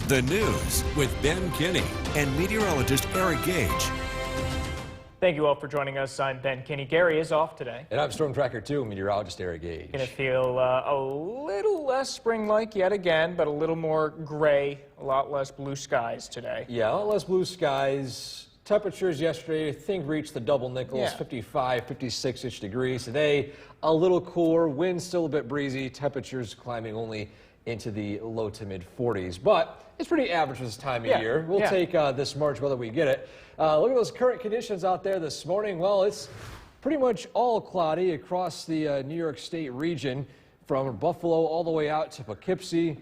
The news with Ben Kinney and meteorologist Eric Gage. Thank you all for joining us. I'm Ben Kinney. Gary is off today. And I'm Storm Tracker 2, meteorologist Eric Gage. Going to feel a little less spring-like yet again, but a little more gray, a lot less blue skies today. Yeah, a lot less blue skies. Temperatures yesterday, I think, reached the double nickels, 55, 56-ish degrees. Today, a little cooler, wind still a bit breezy, temperatures climbing only into the low to mid 40s. But it's pretty average for this time of year. We'll take this March whether we get it. Look at those current conditions out there this morning. Well, it's pretty much all cloudy across the New York State region, from Buffalo all the way out to Poughkeepsie.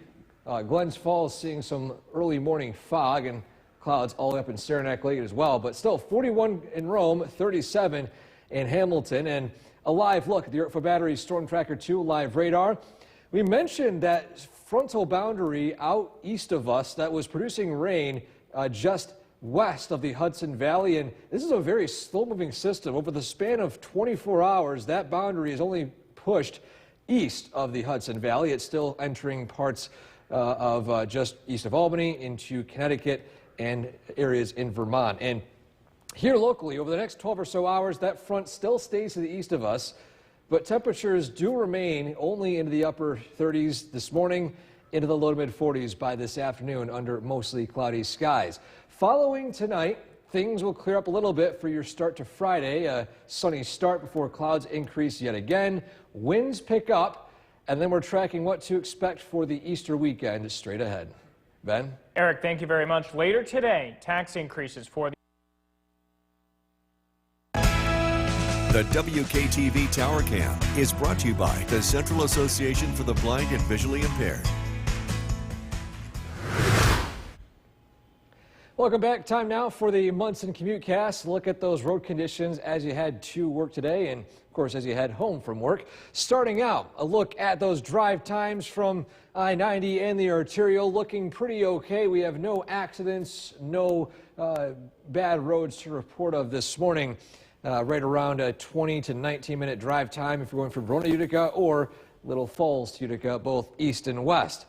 Glens Falls seeing some early morning fog and clouds all the way up in Saranac Lake as well. But still 41 in Rome, 37 in Hamilton. And a live look at the Yorkville Battery Storm Tracker 2 live radar. We mentioned that frontal boundary out east of us that was producing rain just west of the Hudson Valley, and this is a very slow-moving system. Over the span of 24 hours, that boundary is only pushed east of the Hudson Valley. It's still entering parts of just east of Albany into Connecticut and areas in Vermont. And here locally, over the next 12 or so hours, that front still stays to the east of us, but temperatures do remain only into the upper 30s this morning, into the low to mid 40s by this afternoon under mostly cloudy skies. Following tonight, things will clear up a little bit for your start to Friday. A sunny start before clouds increase yet again. Winds pick up, and then we're tracking what to expect for the Easter weekend straight ahead. Ben? Eric, thank you very much. Later today, tax increases for The WKTV Tower Cam is brought to you by the Central Association for the Blind and Visually Impaired. Welcome back. Time now for the Munson Commute Cast. Look at those road conditions as you head to work today and, of course, as you head home from work. Starting out, a look at those drive times from I-90 and the arterial, looking pretty okay. We have no accidents, no bad roads to report of this morning. Right around a 20 to 19-minute drive time if you're going from Verona, Utica, or Little Falls to Utica, both east and west.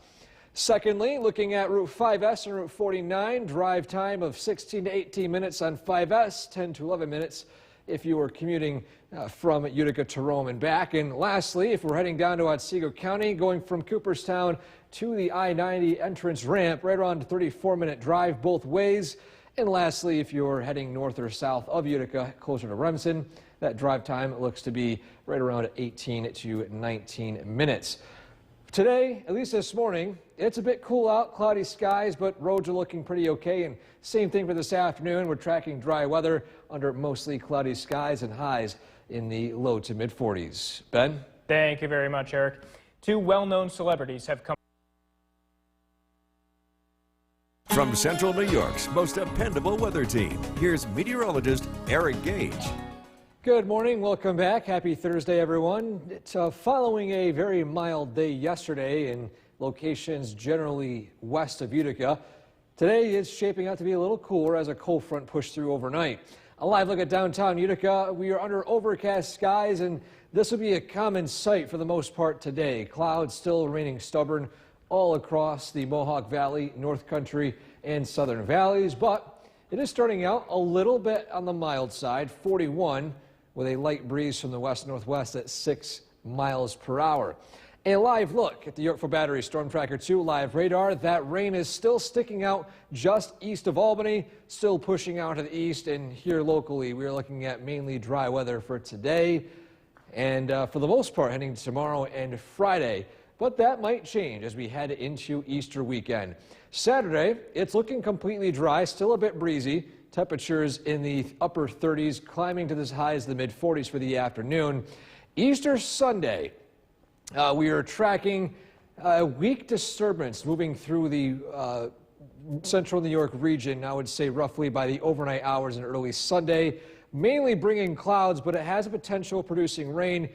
Secondly, looking at Route 5S and Route 49, drive time of 16 to 18 minutes on 5S, 10 to 11 minutes if you are commuting from Utica to Rome and back. And lastly, if we're heading down to Otsego County, going from Cooperstown to the I-90 entrance ramp, right around a 34-minute drive both ways. And lastly, if you're heading north or south of Utica, closer to Remsen, that drive time looks to be right around 18 to 19 minutes. Today, at least this morning, it's a bit cool out, cloudy skies, but roads are looking pretty okay. And same thing for this afternoon. We're tracking dry weather under mostly cloudy skies and highs in the low to mid 40s. Ben? Thank you very much, Eric. Two well-known celebrities have come From Central New York's most dependable weather team, here's meteorologist Eric Gage. Good morning. Welcome back. Happy Thursday, everyone. It's following a very mild day yesterday in locations generally west of Utica. Today is shaping out to be a little cooler as a cold front pushed through overnight. A live look at downtown Utica. We are under overcast skies, and this will be a common sight for the most part today. Clouds still remaining stubborn all across the Mohawk Valley, North Country, and Southern Valleys, but it is starting out a little bit on the mild side, 41, with a light breeze from the west-northwest at 6 miles per hour. A live look at the Yorkville Battery Storm Tracker 2 live radar. That rain is still sticking out just east of Albany, still pushing out to the east, and here locally we are looking at mainly dry weather for today and for the most part heading tomorrow and Friday. But that might change as we head into Easter weekend. Saturday, it's looking completely dry, still a bit breezy. Temperatures in the upper 30s, climbing to as high as the mid 40s for the afternoon. Easter Sunday, we are tracking a weak disturbance moving through the central New York region, I would say roughly by the overnight hours and early Sunday, mainly bringing clouds, but it has a potential of producing rain.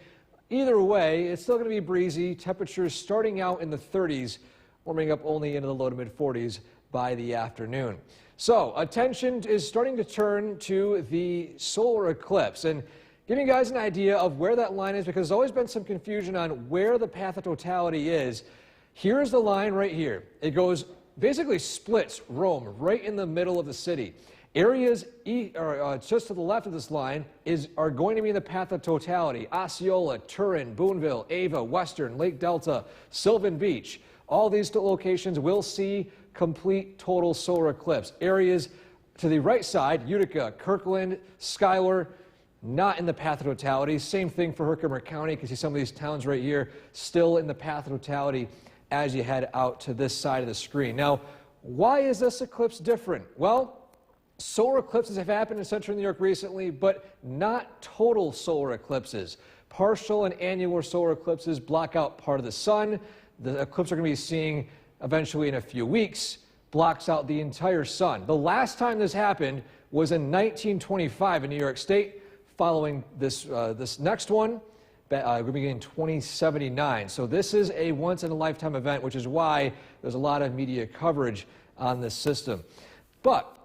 Either way, it's still going to be breezy. Temperatures starting out in the 30s, warming up only into the low to mid 40s by the afternoon. So attention is starting to turn to the solar eclipse and giving you guys an idea of where that line is, because there's always been some confusion on where the path of totality is. Here's the line right here. It goes basically splits Rome right in the middle of the city. Areas just to the left of this line are going to be in the path of totality. Osceola, Turin, Boonville, Ava, Western, Lake Delta, Sylvan Beach. All these locations will see complete total solar eclipse. Areas to the right side, Utica, Kirkland, Schuyler, not in the path of totality. Same thing for Herkimer County. You can see some of these towns right here still in the path of totality as you head out to this side of the screen. Now, why is this eclipse different? Well, solar eclipses have happened in central New York recently, but not total solar eclipses. Partial and annular solar eclipses block out part of the sun. The eclipse we're going to be seeing eventually in a few weeks blocks out the entire sun. The last time this happened was in 1925 in New York State. Following this next one, we're going to be in 2079. So this is a once-in-a-lifetime event, which is why there's a lot of media coverage on this system. But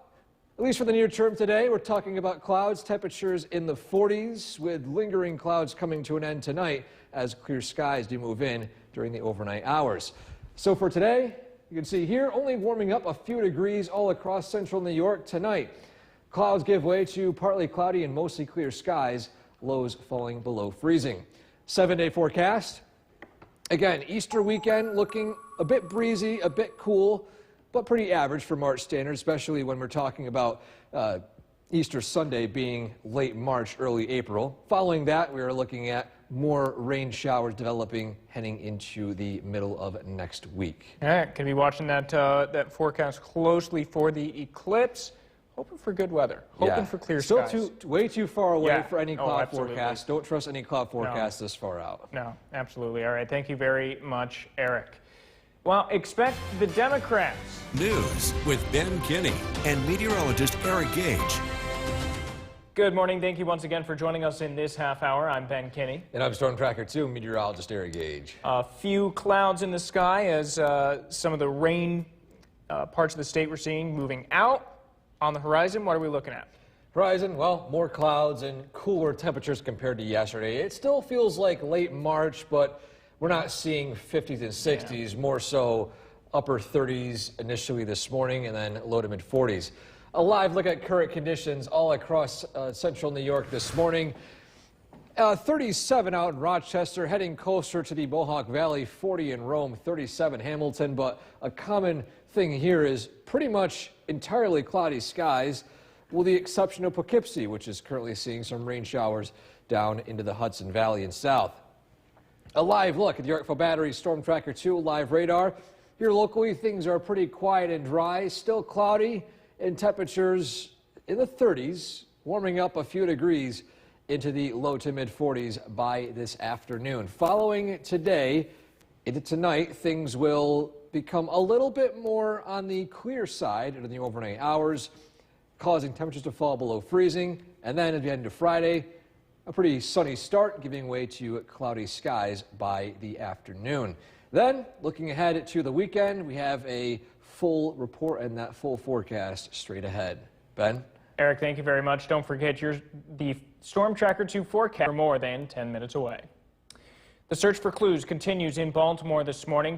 at least for the near term today, we're talking about clouds, temperatures in the 40s, with lingering clouds coming to an end tonight as clear skies do move in during the overnight hours. So for today, you can see here only warming up a few degrees all across central New York tonight. Clouds give way to partly cloudy and mostly clear skies, lows falling below freezing. 7-day forecast. Again, Easter weekend looking a bit breezy, a bit cool, but pretty average for March standards, especially when we're talking about Easter Sunday being late March, early April. Following that, we are looking at more rain showers developing heading into the middle of next week. All right, going to be watching that forecast closely for the eclipse. Hoping for good weather. Hoping for clear skies. Still way too far away for any cloud absolutely. forecast. Don't trust any cloud forecast this far out. No, absolutely. All right, thank you very much, Eric. Well, expect the Democrats. News with Ben Kinney and meteorologist Eric Gage. Good morning. Thank you once again for joining us in this half hour. I'm Ben Kinney. And I'm Storm Tracker 2, meteorologist Eric Gage. A few clouds in the sky as some of the rain parts of the state we're seeing moving out. On the horizon, what are we looking at? Horizon, well, more clouds and cooler temperatures compared to yesterday. It still feels like late March, but we're not seeing 50s and 60s, more so upper 30s initially this morning and then low to mid 40s. A live look at current conditions all across central New York this morning. 37 out in Rochester, heading closer to the Mohawk Valley, 40 in Rome, 37 Hamilton, but a common thing here is pretty much entirely cloudy skies, with the exception of Poughkeepsie, which is currently seeing some rain showers down into the Hudson Valley and south. A live look at the Yorkville Battery Storm Tracker 2 live radar. Here locally, things are pretty quiet and dry, still cloudy, and temperatures in the 30s, warming up a few degrees into the low to mid 40s by this afternoon. Following today into tonight, things will become a little bit more on the clear side in the overnight hours, causing temperatures to fall below freezing. And then as we head into Friday, a pretty sunny start, giving way to cloudy skies by the afternoon. Then, looking ahead to the weekend, we have a full report and that full forecast straight ahead. Ben? Eric, thank you very much. Don't forget the Storm Tracker 2 forecast for more than 10 minutes away. The search for clues continues in Baltimore this morning.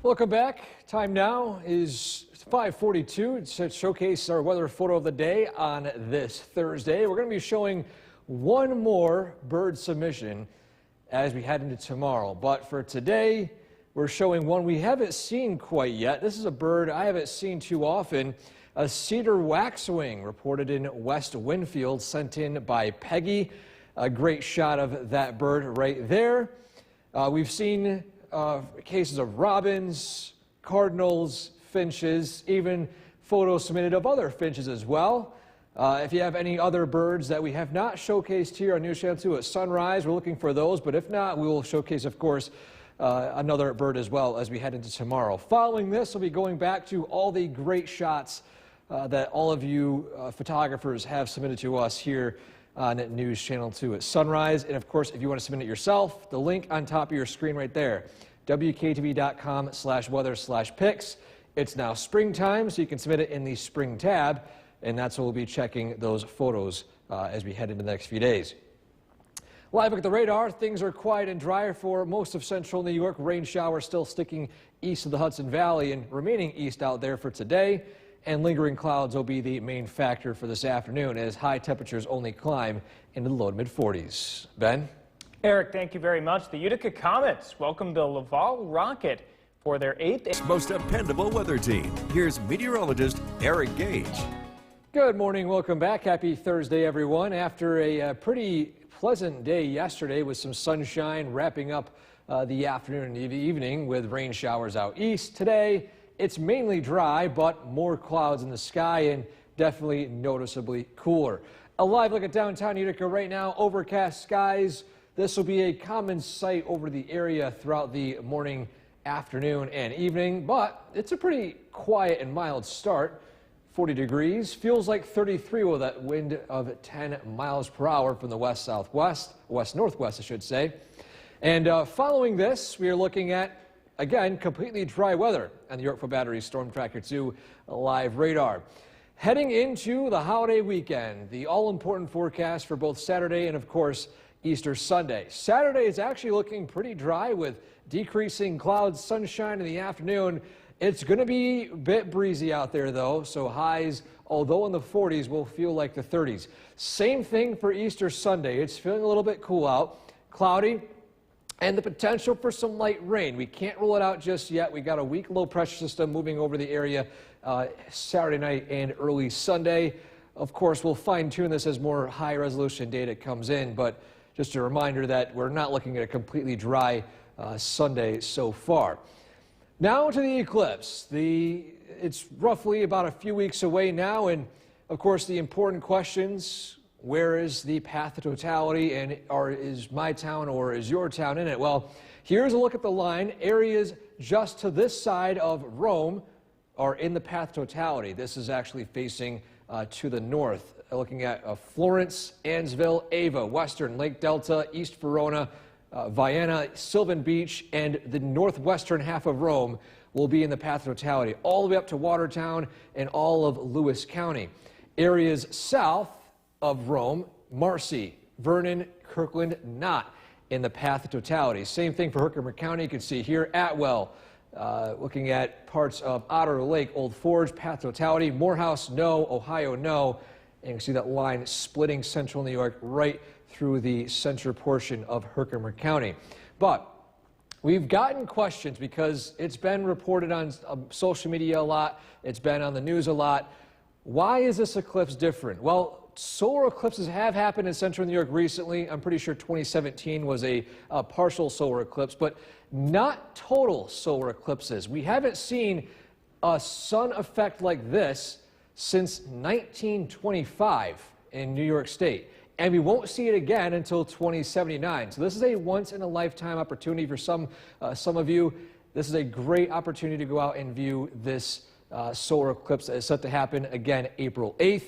Welcome back. Time now is 5:42 to showcase our weather photo of the day on this Thursday. We're going to be showing one more bird submission as we head into tomorrow. But for today, we're showing one we haven't seen quite yet. This is a bird I haven't seen too often. A cedar waxwing reported in West Winfield, sent in by Peggy. A great shot of that bird right there. We've seen cases of robins, cardinals, finches, even photos submitted of other finches as well. If you have any other birds that we have not showcased here on News Channel 2 at sunrise, we're looking for those. But if not, we will showcase, of course, another bird as well as we head into tomorrow. Following this, we'll be going back to all the great shots that all of you photographers have submitted to us here on News Channel 2 at sunrise. And of course, if you want to submit it yourself, the link on top of your screen right there, WKTV.com/weather/pics. It's now springtime, so you can submit it in the spring tab, and that's what we'll be checking those photos as we head into the next few days. Live look at the radar. Things are quiet and dry for most of central New York. Rain showers still sticking east of the Hudson Valley and remaining east out there for today. And lingering clouds will be the main factor for this afternoon as high temperatures only climb into the low to mid 40s. Ben? Eric, thank you very much. The Utica Comets welcome the Laval Rocket for their 8th. Most dependable weather team. Here's meteorologist Eric Gage. Good morning. Welcome back. Happy Thursday, everyone. After a pretty pleasant day yesterday with some sunshine wrapping up the afternoon and evening with rain showers out east. Today, it's mainly dry, but more clouds in the sky and definitely noticeably cooler. A live look at downtown Utica right now. Overcast skies. This will be a common sight over the area throughout the morning, afternoon, and evening, but it's a pretty quiet and mild start. 40 degrees, feels like 33 with that wind of 10 miles per hour from the west-southwest, west-northwest, I should say. And following this, we are looking at, again, completely dry weather on the Yorkville Battery Storm Tracker 2 live radar. Heading into the holiday weekend, the all-important forecast for both Saturday and, of course, Easter Sunday. Saturday is actually looking pretty dry with decreasing clouds, sunshine in the afternoon. It's going to be a bit breezy out there, though, so highs, although in the 40s, will feel like the 30s. Same thing for Easter Sunday. It's feeling a little bit cool out, cloudy, and the potential for some light rain. We can't rule it out just yet. We got a weak low pressure system moving over the area Saturday night and early Sunday. Of course, we'll fine-tune this as more high-resolution data comes in, but just a reminder that we're not looking at a completely dry Sunday so far. Now to the eclipse. It's roughly about a few weeks away now, and of course the important questions: where is the path to totality, and is my town or is your town in it? Well, here's a look at the line. Areas just to this side of Rome are in the path to totality. This is actually facing to the north, looking at Florence, Ansville, Ava, Western, Lake Delta, East Verona, Vienna, Sylvan Beach, and the northwestern half of Rome will be in the path of totality, all the way up to Watertown and all of Lewis County. Areas south of Rome, Marcy, Vernon, Kirkland, not in the path of totality. Same thing for Herkimer County. You can see here Atwell, looking at parts of Otter Lake, Old Forge, path to totality. Morehouse, no. Ohio, no. And you can see that line splitting central New York right through the center portion of Herkimer County. But we've gotten questions because it's been reported on social media a lot. It's been on the news a lot. Why is this eclipse different? Well, solar eclipses have happened in central New York recently. I'm pretty sure 2017 was a partial solar eclipse, but not total solar eclipses. We haven't seen a sun effect like this since 1925 in New York State. And we won't see it again until 2079. So this is a once-in-a-lifetime opportunity for some of you. This is a great opportunity to go out and view this solar eclipse that is set to happen again April 8th,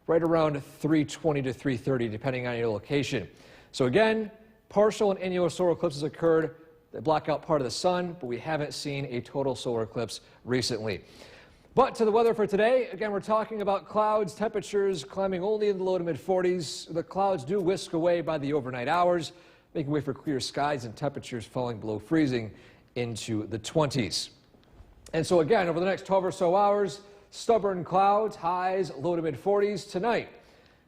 right around 3:20 to 3:30, depending on your location. So again, partial and annular solar eclipses occurred that block out part of the sun, but we haven't seen a total solar eclipse recently. But to the weather for today, again, we're talking about clouds, temperatures climbing only in the low to mid 40s. The clouds do whisk away by the overnight hours, making way for clear skies and temperatures falling below freezing into the 20s. And so again, over the next 12 or so hours, stubborn clouds, highs low to mid 40s. Tonight,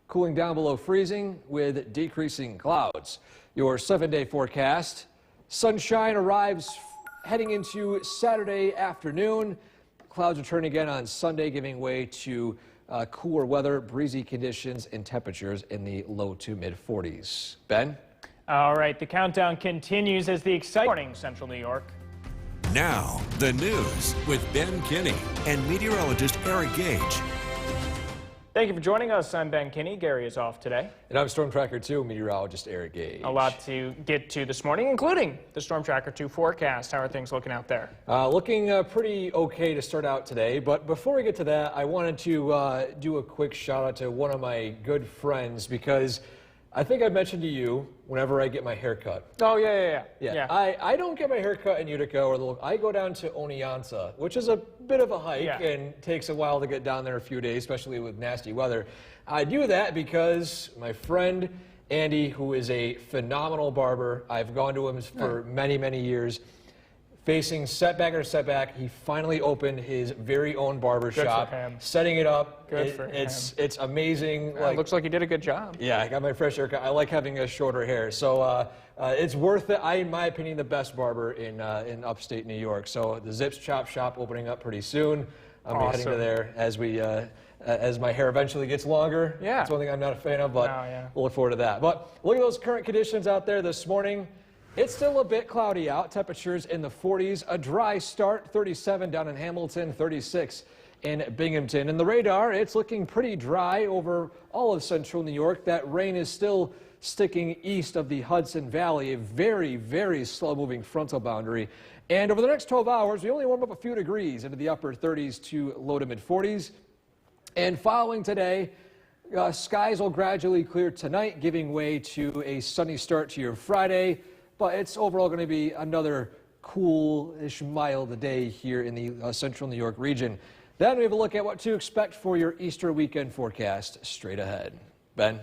cooling down below freezing with decreasing clouds. Your 7-day forecast: sunshine arrives heading into Saturday afternoon. Clouds return again on Sunday, giving way to cooler weather, breezy conditions, and temperatures in the low to mid 40s. Ben? All right, the countdown continues as the exciting morning, Central New York. Now, the news with Ben Kinney and meteorologist Eric Gage. Thank you for joining us. I'm Ben Kinney. Gary is off today. And I'm Storm Tracker 2 meteorologist Eric Gage. A lot to get to this morning, including the Storm Tracker 2 forecast. How are things looking out there? Looking pretty okay to start out today. But before we get to that, I wanted to do a quick shout out to one of my good friends, because I think I mentioned to you whenever I get my hair cut. Oh, yeah. I don't get my hair cut in Utica, or I go down to Oneonta, which is a bit of a hike and takes a while to get down there, a few days, especially with nasty weather. I do that because my friend Andy, who is a phenomenal barber. I've gone to him for many, many years. Facing setback after setback, he finally opened his very own barber shop. for him. Setting it up. Good for him. It's amazing. It looks like he did a good job. Yeah, I got my fresh haircut. I like having a shorter hair, so it's worth it. In my opinion, the best barber in upstate New York. So the Zips Chop Shop opening up pretty soon. I'll be heading to there as my hair eventually gets longer. Yeah. That's one thing I'm not a fan of, but we'll look forward to that. But look at those current conditions out there this morning. It's still a bit cloudy out. Temperatures in the 40s. A dry start, 37 down in Hamilton, 36 in Binghamton. And the radar, it's looking pretty dry over all of central New York. That rain is still sticking east of the Hudson Valley, a very, very slow-moving frontal boundary. And over the next 12 hours, we only warm up a few degrees into the upper 30s to low to mid-40s. And following today, skies will gradually clear tonight, giving way to a sunny start to your Friday. But it's overall going to be another cool-ish, mild day here in the central New York region. Then we have a look at what to expect for your Easter weekend forecast straight ahead. Ben?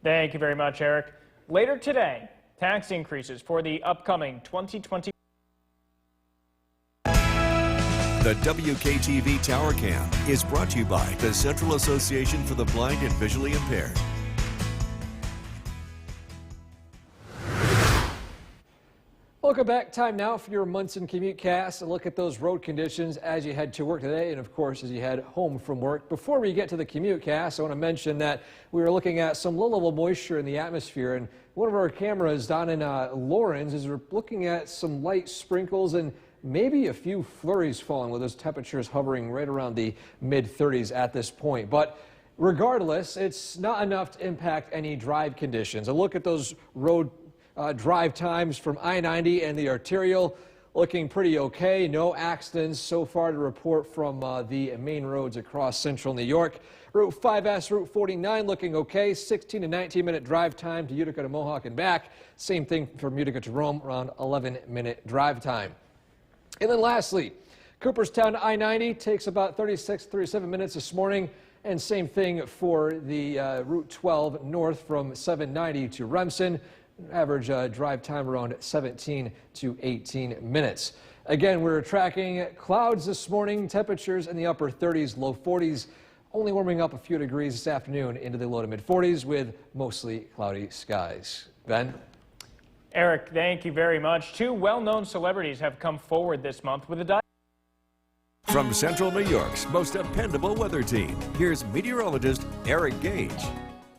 Thank you very much, Eric. Later today, tax increases for the upcoming 2020. The WKTV Tower Cam is brought to you by the Central Association for the Blind and Visually Impaired. Welcome back. Time now for your Munson Commute Cast. A look at those road conditions as you head to work today and, of course, as you head home from work. Before we get to the Commute Cast, I want to mention that we were looking at some low-level moisture in the atmosphere, and one of our cameras down in Lawrence is looking at some light sprinkles and maybe a few flurries falling with those temperatures hovering right around the mid-30s at this point. But regardless, it's not enough to impact any drive conditions. A look at those road drive times from I-90 and the arterial looking pretty okay. No accidents so far to report from the main roads across central New York. Route 5S, Route 49 looking okay. 16 to 19-minute drive time to Utica to Mohawk and back. Same thing from Utica to Rome, around 11-minute drive time. And then lastly, Cooperstown to I-90 takes about 36, 37 minutes this morning. And same thing for the Route 12 north from 790 to Remsen. Average drive time around 17 to 18 minutes. Again, we're tracking clouds this morning, temperatures in the upper 30s, low 40s, only warming up a few degrees this afternoon into the low to mid 40s with mostly cloudy skies. Ben? Eric, thank you very much. Two well-known celebrities have come forward this month with a From Central New York's most dependable weather team, here's meteorologist Eric Gage.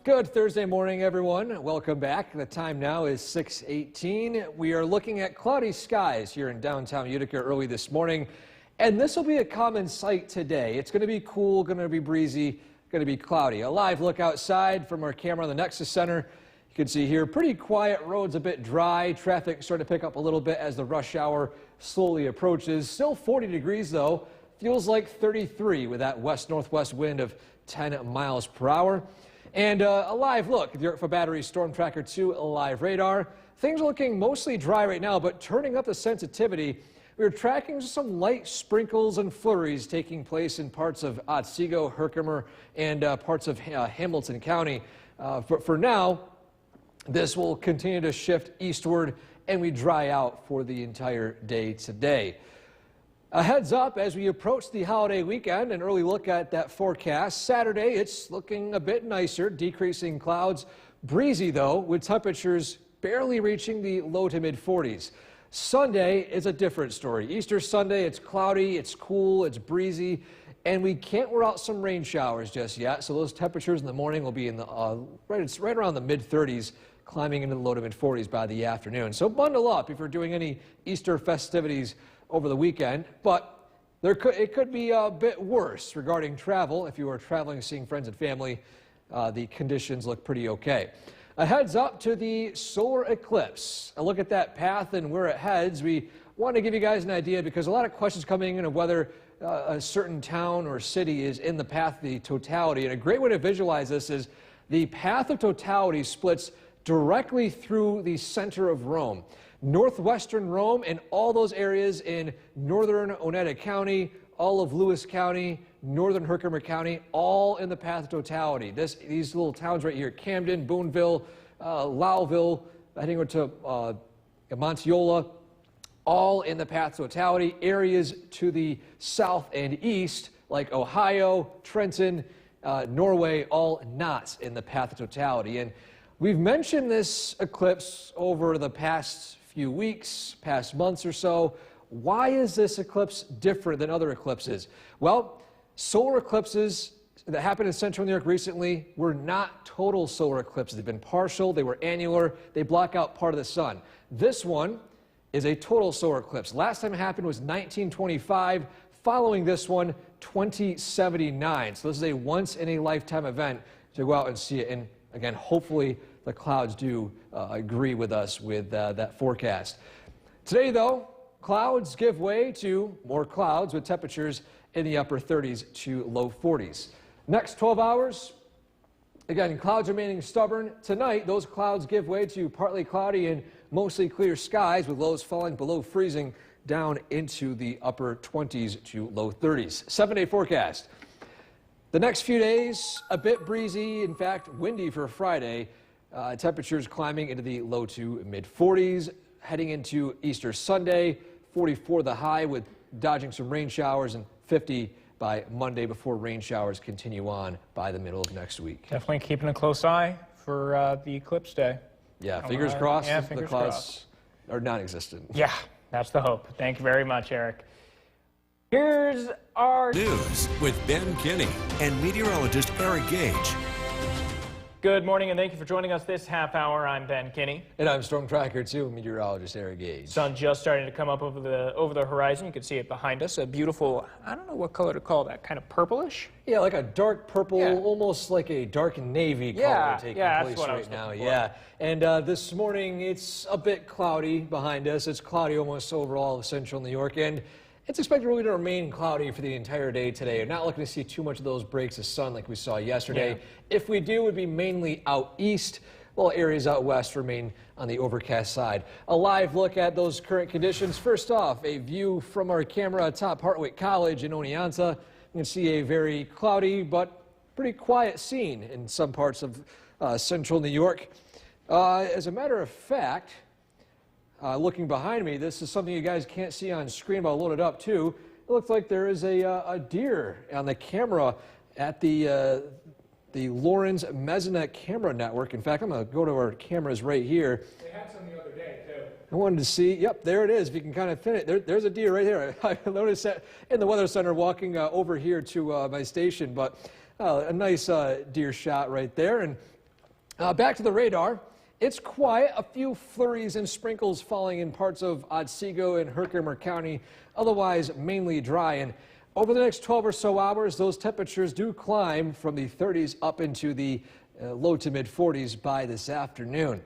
Good Thursday morning, everyone. Welcome back. The time now is 6:18. We are looking at cloudy skies here in downtown Utica early this morning, and this will be a common sight today. It's going to be cool, going to be breezy, going to be cloudy. A live look outside from our camera on the Nexus Center. You can see here, pretty quiet roads, a bit dry. Traffic starting to pick up a little bit as the rush hour slowly approaches. Still 40 degrees, though. Feels like 33 with that west-northwest wind of 10 miles per hour. And a live look at the for Battery Storm Tracker 2 live radar. Things are looking mostly dry right now, but turning up the sensitivity, we're tracking some light sprinkles and flurries taking place in parts of Otsego, Herkimer, and parts of Hamilton County. For now, this will continue to shift eastward, and we dry out for the entire day today. A heads up as we approach the holiday weekend, an early look at that forecast. Saturday, it's looking a bit nicer, decreasing clouds. Breezy, though, with temperatures barely reaching the low to mid 40s. Sunday is a different story. Easter Sunday, it's cloudy, it's cool, it's breezy, and we can't rule out some rain showers just yet. So those temperatures in the morning will be in the right around the mid 30s, climbing into the low to mid 40s by the afternoon. So bundle up if you're doing any Easter festivities over the weekend, but it could be a bit worse regarding travel. If you are traveling, seeing friends and family, the conditions look pretty okay. A heads up to the solar eclipse. A look at that path and where it heads. We want to give you guys an idea because a lot of questions coming in of whether a certain town or city is in the path of the totality. And a great way to visualize this is the path of totality splits directly through the center of Rome. Northwestern Rome and all those areas in northern Oneida County, all of Lewis County, northern Herkimer County, all in the path of totality. These little towns right here, Camden, Boonville, Lowville, heading over to Monteola, all in the path totality. Areas to the south and east, like Ohio, Trenton, Norway, all not in the path of totality. And we've mentioned this eclipse over the past few weeks, past months or so. Why is this eclipse different than other eclipses? Well, solar eclipses that happened in central New York recently were not total solar eclipses. They've been partial, they were annular, they block out part of the sun. This one is a total solar eclipse. Last time it happened was 1925. Following this one, 2079. So this is a once-in-a-lifetime event to go out and see it. And again, hopefully the clouds do agree with us with that forecast. Today, though, clouds give way to more clouds with temperatures in the upper 30s to low 40s. Next 12 hours, again, clouds remaining stubborn. Tonight, those clouds give way to partly cloudy and mostly clear skies with lows falling below freezing down into the upper 20s to low 30s. 7-day forecast. The next few days, a bit breezy, in fact, windy for Friday. Temperatures climbing into the low to mid 40s. Heading into Easter Sunday, 44 the high with dodging some rain showers, and 50 by Monday before rain showers continue on by the middle of next week. Definitely keeping a close eye for the eclipse day. Yeah, fingers crossed. Yeah, the fingers clouds crossed. are non-existent. Yeah, that's the hope. Thank you very much, Eric. Here's our News with Ben Kinney and meteorologist Eric Gage. good morning, and thank you for joining us this half hour. I'm Ben Kinney. And I'm Storm Tracker 2, meteorologist Eric Gage. Sun just starting to come up over the horizon. You can see it behind us. A beautiful, I don't know what color to call that, kind of purplish. Yeah, like a dark purple, Yeah. almost like a dark navy color Yeah, taking yeah, that's place what I was right now. looking for. Yeah, and this morning it's a bit cloudy behind us. It's cloudy almost over all of central New York, and it's expected really to remain cloudy for the entire day today. We're not looking to see too much of those breaks of sun like we saw yesterday. Yeah. If we do, it would be mainly out east, while areas out west remain on the overcast side. A live look at those current conditions. First off, a view from our camera atop Hartwick College in Oneonta. You can see a very cloudy but pretty quiet scene in some parts of central New York. As a matter of fact, looking behind me, this is something you guys can't see on screen, but I'll load it up too. It looks like there is a deer on the camera at the Lawrence Mesonet camera network. In fact, I'm going to go to our cameras right here. They had some the other day, too. I wanted to see, yep, there it is. If you can kind of fit it. There's a deer right here. I noticed that in the Weather Center walking over here to my station, but a nice deer shot right there. And back to the radar. It's quiet, a few flurries and sprinkles falling in parts of Otsego and Herkimer County, otherwise mainly dry. And over the next 12 or so hours, those temperatures do climb from the 30s up into the low to mid 40s by this afternoon.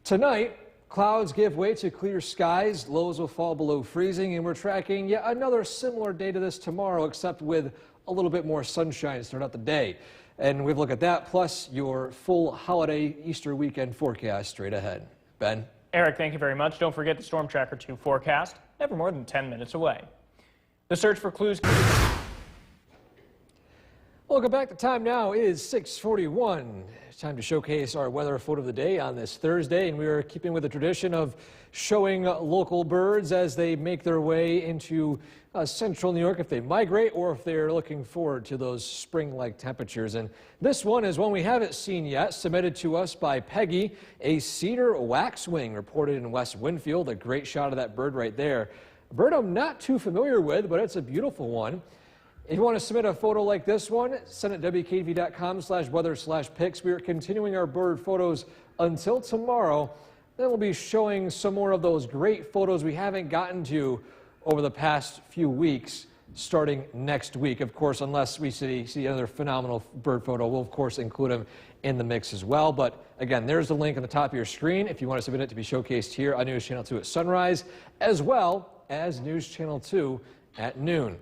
Tonight, clouds give way to clear skies, lows will fall below freezing, and we're tracking yet another similar day to this tomorrow, except with a little bit more sunshine to start out the day. And we've looked at that, plus your full holiday Easter weekend forecast straight ahead. Ben? Eric, thank you very much. Don't forget the Storm Tracker 2 forecast, never more than 10 minutes away. The search for clues. Welcome back. The time now is 6:41. It's time to showcase our weather photo of the day on this Thursday, and we are keeping with the tradition of showing local birds as they make their way into central New York, if they migrate or if they're looking forward to those spring-like temperatures. And this one is one we haven't seen yet, submitted to us by Peggy, a cedar waxwing reported in West Winfield. A great shot of that bird right there. A bird I'm not too familiar with, but it's a beautiful one. If you want to submit a photo like this one, send it WKTV.com/weather/pics. We are continuing our bird photos until tomorrow. Then we'll be showing some more of those great photos we haven't gotten to over the past few weeks, starting next week. Of course, unless we see another phenomenal bird photo, we'll of course include them in the mix as well. But again, there's the link on the top of your screen if you want to submit it to be showcased here on News Channel 2 at sunrise, as well as News Channel 2 at noon.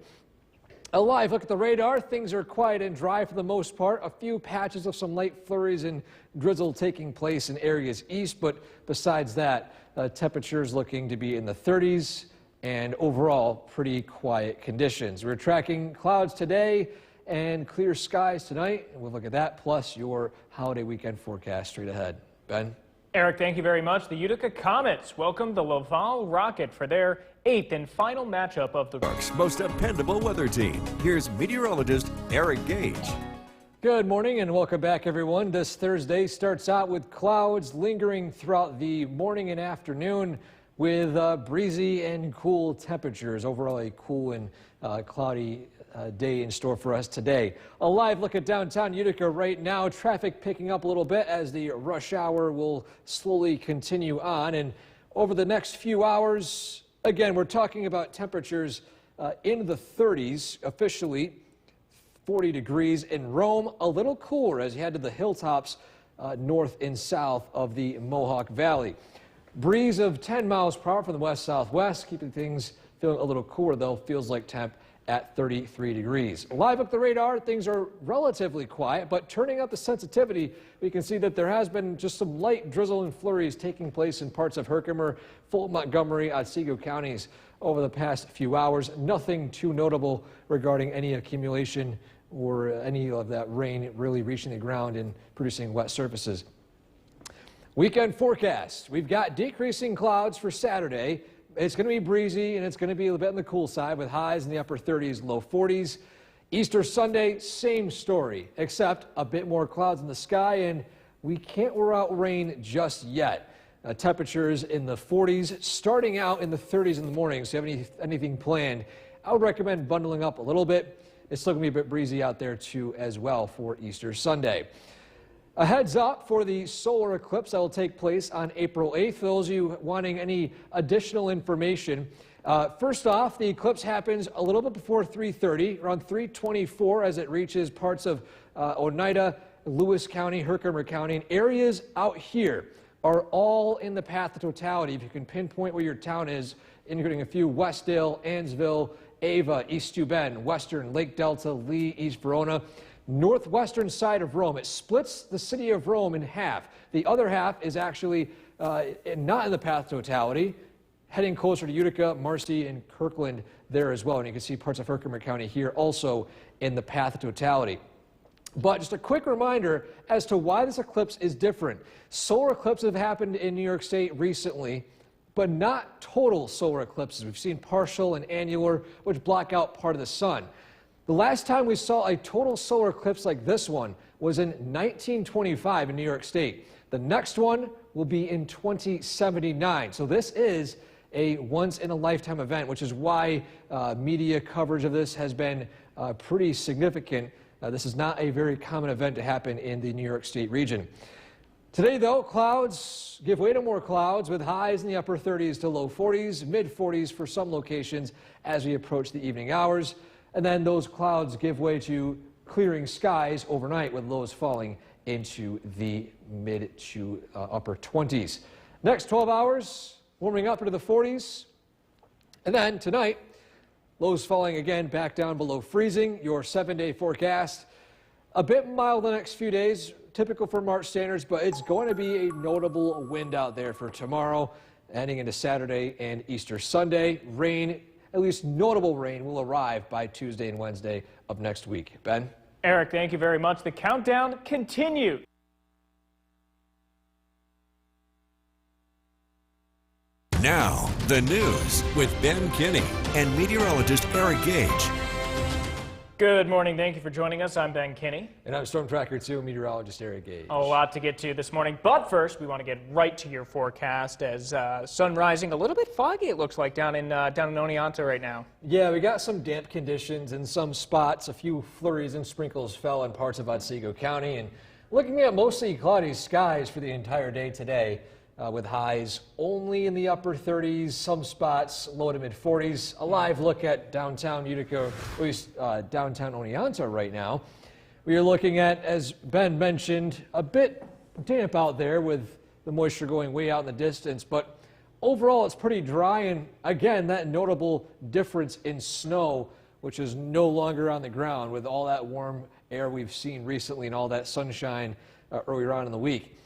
A live look at the radar. Things are quiet and dry for the most part. A few patches of some light flurries and drizzle taking place in areas east, but besides that, temperatures looking to be in the 30s and overall pretty quiet conditions. We're tracking clouds today and clear skies tonight, and we'll look at that plus your holiday weekend forecast straight ahead. Ben? Eric, thank you very much. The Utica Comets welcome the Laval Rocket for their 8th and final matchup of the Most dependable weather team. Here's meteorologist Eric Gage. Good morning and welcome back, everyone. This Thursday starts out with clouds lingering throughout the morning and afternoon with breezy and cool temperatures. Overall, a cool and cloudy day in store for us today. A live look at downtown Utica right now. Traffic picking up a little bit as the rush hour will slowly continue on. And over the next few hours, again, we're talking about temperatures in the 30s officially. 40 degrees in Rome, a little cooler as you head to the hilltops north and south of the Mohawk Valley. Breeze of 10 miles per hour from the west-southwest, keeping things feeling a little cooler though. Feels like temp at 33 degrees. Live up the radar, things are relatively quiet, but turning up the sensitivity, we can see that there has been just some light drizzle and flurries taking place in parts of Herkimer, Fulton, Montgomery, Otsego counties over the past few hours. Nothing too notable regarding any accumulation or any of that rain really reaching the ground and producing wet surfaces. Weekend forecast. We've got decreasing clouds for Saturday. It's going to be breezy and it's going to be a bit on the cool side with highs in the upper 30s, low 40s. Easter Sunday, same story, except a bit more clouds in the sky, and we can't rule out rain just yet. Temperatures in the 40s, starting out in the 30s in the morning. So if you have anything planned, I would recommend bundling up a little bit. It's still going to be a bit breezy out there too as well for Easter Sunday. A heads up for the solar eclipse that will take place on April 8th. For those of you wanting any additional information, first off, the eclipse happens a little bit before 3:30, around 3:24 as it reaches parts of Oneida, Lewis County, Herkimer County, and areas out here are all in the path of totality. If you can pinpoint where your town is, including a few: Westdale, Ansville, Ava, East Steuben, Western, Lake Delta, Lee, East Verona. Northwestern side of Rome. It splits the city of Rome in half. The other half is actually not in the path of totality, heading closer to Utica, Marcy, and Kirkland there as well. And you can see parts of Herkimer County here also in the path of totality. But just a quick reminder as to why this eclipse is different. Solar eclipses have happened in New York State recently, but not total solar eclipses. We've seen partial and annular, which block out part of the sun. The last time we saw a total solar eclipse like this one was in 1925 in New York State. The next one will be in 2079. So this is a once-in-a-lifetime event, which is why media coverage of this has been pretty significant. This is not a very common event to happen in the New York State region. Today, though, clouds give way to more clouds with highs in the upper 30s to low 40s, mid 40s for some locations as we approach the evening hours. And then those clouds give way to clearing skies overnight with lows falling into the mid to upper 20s. Next 12 hours, warming up into the 40s. And then tonight, lows falling again back down below freezing. Your 7-day forecast, a bit mild the next few days, typical for March standards, but it's going to be a notable wind out there for tomorrow, heading into Saturday and Easter Sunday. Rain, at least notable rain, will arrive by Tuesday and Wednesday of next week. Ben? Eric, thank you very much. The countdown continues. Now, the news with Ben Kinney and meteorologist Eric Gage. Good morning. Thank you for joining us. I'm Ben Kinney. And I'm Storm Tracker 2 meteorologist Eric Gage. A lot to get to this morning, but first we want to get right to your forecast as sun rising. A little bit foggy it looks like down in Oneonta right now. Yeah, we got some damp conditions in some spots. A few flurries and sprinkles fell in parts of Otsego County, and looking at mostly cloudy skies for the entire day today. With highs only in the upper 30s, some spots low to mid 40s. A live look at downtown Utica, at least downtown Oneonta right now. We are looking at, as Ben mentioned, a bit damp out there with the moisture going way out in the distance, but overall it's pretty dry, and again, that notable difference in snow, which is no longer on the ground with all that warm air we've seen recently and all that sunshine earlier on in the week.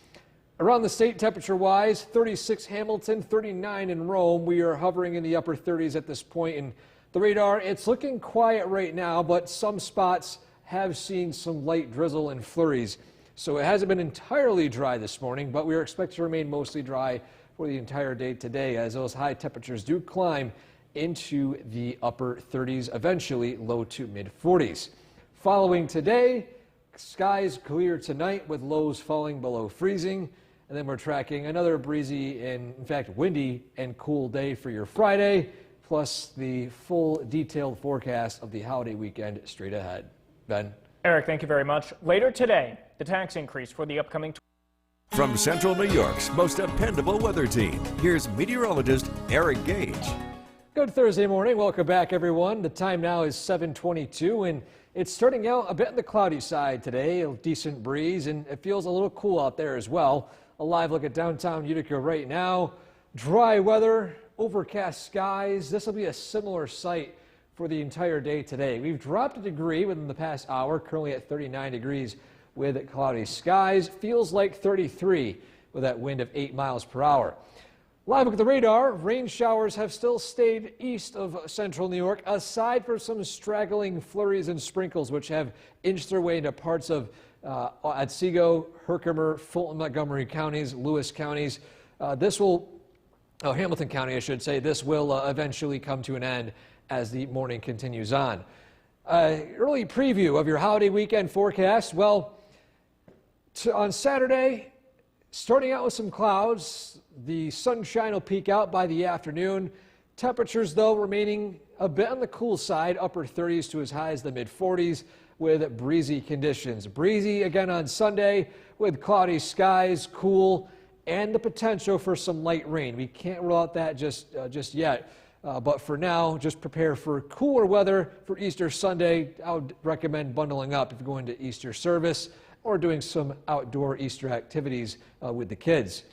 Around the state, temperature-wise, 36 Hamilton, 39 in Rome. We are hovering in the upper 30s at this point. And the radar, it's looking quiet right now, but some spots have seen some light drizzle and flurries. So it hasn't been entirely dry this morning, but we are expected to remain mostly dry for the entire day today as those high temperatures do climb into the upper 30s, eventually low to mid 40s. Following today, skies clear tonight with lows falling below freezing. And then we're tracking another breezy and, in fact, windy and cool day for your Friday, plus the full detailed forecast of the holiday weekend straight ahead. Ben? Eric, thank you very much. Later today, the tax increase for the upcoming. From Central New York's most dependable weather team, here's meteorologist Eric Gage. Good Thursday morning. Welcome back, everyone. The time now is 7:22, and it's starting out a bit on the cloudy side today. A decent breeze, and it feels a little cool out there as well. A live look at downtown Utica right now. Dry weather, overcast skies. This will be a similar sight for the entire day today. We've dropped a degree within the past hour, currently at 39 degrees with cloudy skies. Feels like 33 with that wind of 8 miles per hour. Live look at the radar. Rain showers have still stayed east of central New York, aside from some straggling flurries and sprinkles, which have inched their way into parts of Otsego, Herkimer, Fulton, Montgomery counties, Lewis counties. Hamilton County, I should say. This will eventually come to an end as the morning continues on. Early preview of your holiday weekend forecast. Well, on Saturday, starting out with some clouds, the sunshine will peak out by the afternoon. Temperatures, though, remaining a bit on the cool side, upper 30s to as high as the mid 40s with breezy conditions. Breezy again on Sunday with cloudy skies, cool, and the potential for some light rain. We can't rule out that just yet. But for now, just prepare for cooler weather for Easter Sunday. I would recommend bundling up if you're going to Easter service or doing some outdoor Easter activities with the kids.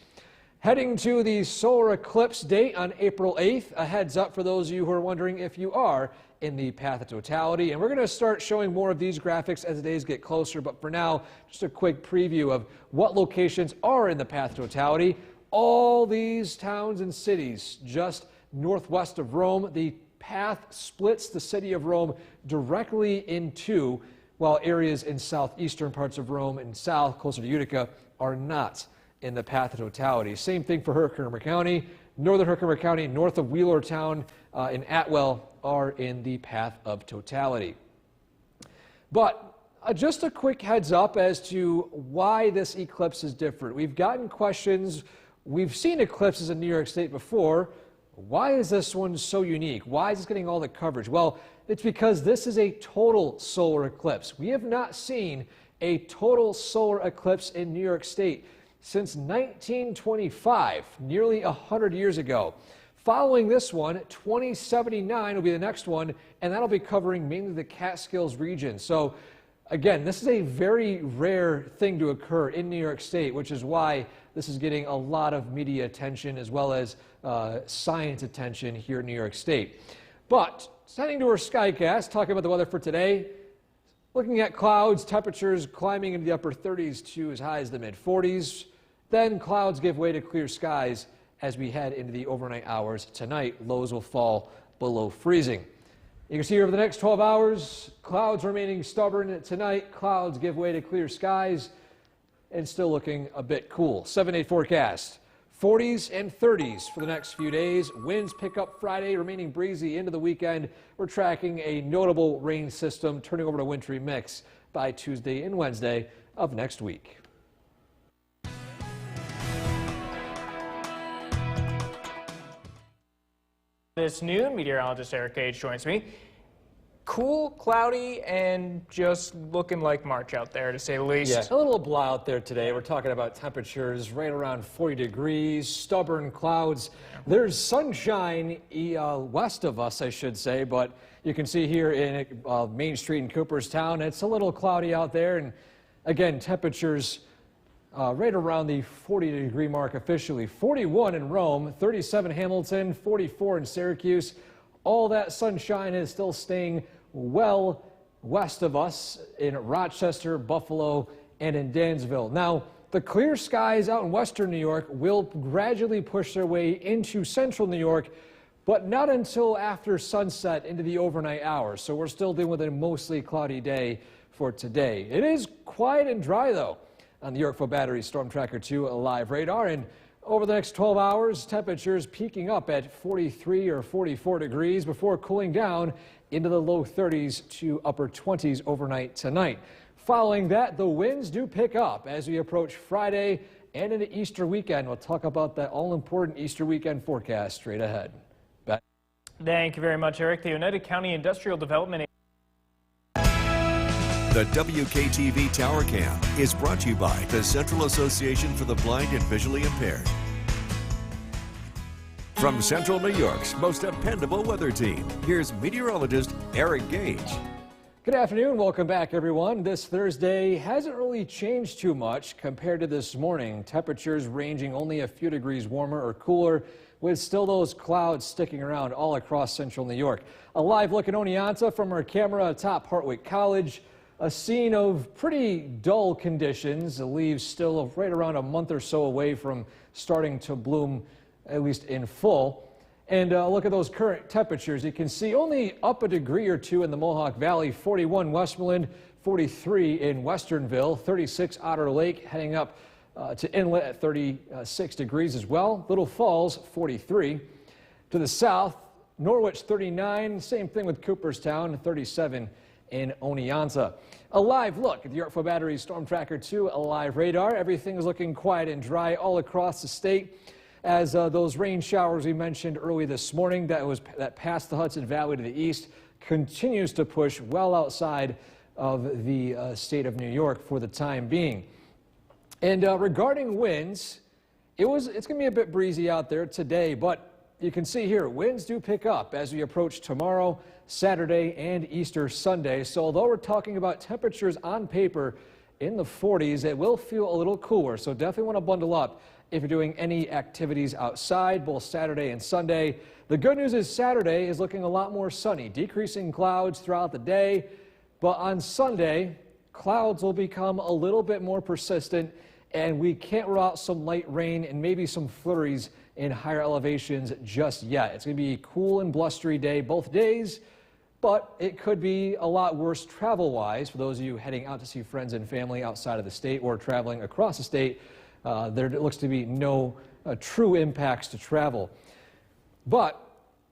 Heading to the solar eclipse date on April 8th. A heads up for those of you who are wondering if you are in the path of totality. And we're going to start showing more of these graphics as the days get closer. But for now, just a quick preview of what locations are in the path of totality. All these towns and cities just northwest of Rome. The path splits the city of Rome directly in two, while areas in southeastern parts of Rome and south, closer to Utica, are not in the path of totality. Same thing for Herkimer County. Northern Herkimer County, north of Wheelertown and Atwell are in the path of totality. But just a quick heads up as to why this eclipse is different. We've gotten questions. We've seen eclipses in New York State before. Why is this one so unique? Why is it getting all the coverage? Well, it's because this is a total solar eclipse. We have not seen a total solar eclipse in New York State since 1925, nearly 100 years ago. Following this one, 2079 will be the next one, and that'll be covering mainly the Catskills region. So again, this is a very rare thing to occur in New York State, which is why this is getting a lot of media attention as well as science attention here in New York State. But heading to our Skycast, talking about the weather for today, looking at clouds, temperatures climbing into the upper 30s to as high as the mid 40s. Then clouds give way to clear skies as we head into the overnight hours. Tonight, lows will fall below freezing. You can see here over the next 12 hours, clouds remaining stubborn tonight. Clouds give way to clear skies and still looking a bit cool. 7-day forecast. 40s and 30s for the next few days. Winds pick up Friday, remaining breezy into the weekend. We're tracking a notable rain system turning over to wintry mix by Tuesday and Wednesday of next week. This noon, meteorologist Eric Gage joins me. Cool, cloudy, and just looking like March out there, to say the least. Yeah, a little blah out there today. We're talking about temperatures right around 40 degrees, stubborn clouds. There's sunshine west of us, I should say, but you can see here in Main Street in Cooperstown, it's a little cloudy out there. And again, temperatures right around the 40-degree mark officially. 41 in Rome, 37 Hamilton, 44 in Syracuse. All that sunshine is still staying well west of us in Rochester, Buffalo, and in Dansville. Now, the clear skies out in western New York will gradually push their way into central New York, but not until after sunset into the overnight hours. So we're still dealing with a mostly cloudy day for today. It is quiet and dry, though. on the Yorkville Battery Storm Tracker 2 live radar. And over the next 12 hours, temperatures peaking up at 43 or 44 degrees before cooling down into the low 30s to upper 20s overnight tonight. Following that, the winds do pick up as we approach Friday and into Easter weekend. We'll talk about that all-important Easter weekend forecast straight ahead. Back. Thank you very much, Eric. The Oneida County Industrial Development. The WKTV Tower Cam is brought to you by the Central Association for the Blind and Visually Impaired. From Central New York's most dependable weather team, here's meteorologist Eric Gage. Good afternoon. Welcome back, everyone. This Thursday hasn't really changed too much compared to this morning. Temperatures ranging only a few degrees warmer or cooler, with still those clouds sticking around all across central New York. A live look at Oneonta from our camera atop Hartwick College. A scene of pretty dull conditions. The leaves still right around a month or so away from starting to bloom, at least in full. And look at those current temperatures. You can see only up a degree or two in the Mohawk Valley, 41 Westmoreland, 43 in Westernville, 36 Otter Lake, heading up to Inlet at 36 degrees as well. Little Falls, 43. To the south, Norwich, 39. Same thing with Cooperstown, 37 in Oneonta. A live look at the Yorkville Battery Storm Tracker 2 live radar. Everything is looking quiet and dry all across the state as those rain showers we mentioned early this morning that passed the Hudson Valley to the east continues to push well outside of the state of New York for the time being. And regarding winds, it's going to be a bit breezy out there today, but you can see here winds do pick up as we approach tomorrow, Saturday, and Easter Sunday. So although we're talking about temperatures on paper in the 40s, it will feel a little cooler. So definitely want to bundle up if you're doing any activities outside, both Saturday and Sunday. The good news is Saturday is looking a lot more sunny, decreasing clouds throughout the day. But on Sunday, clouds will become a little bit more persistent, and we can't rule out some light rain and maybe some flurries in higher elevations just yet. It's going to be a cool and blustery day both days, but it could be a lot worse travel-wise for those of you heading out to see friends and family outside of the state or traveling across the state. There looks to be no true impacts to travel. But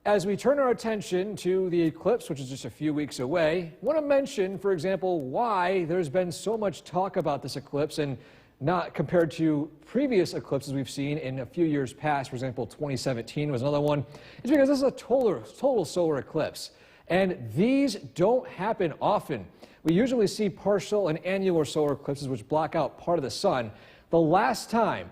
as we turn our attention to the eclipse, which is just a few weeks away, I want to mention, for example, why there's been so much talk about this eclipse and not compared to previous eclipses we've seen in a few years past. For example, 2017 was another one. It's because this is a total solar eclipse, and these don't happen often. We usually see partial and annular solar eclipses which block out part of the sun. The last time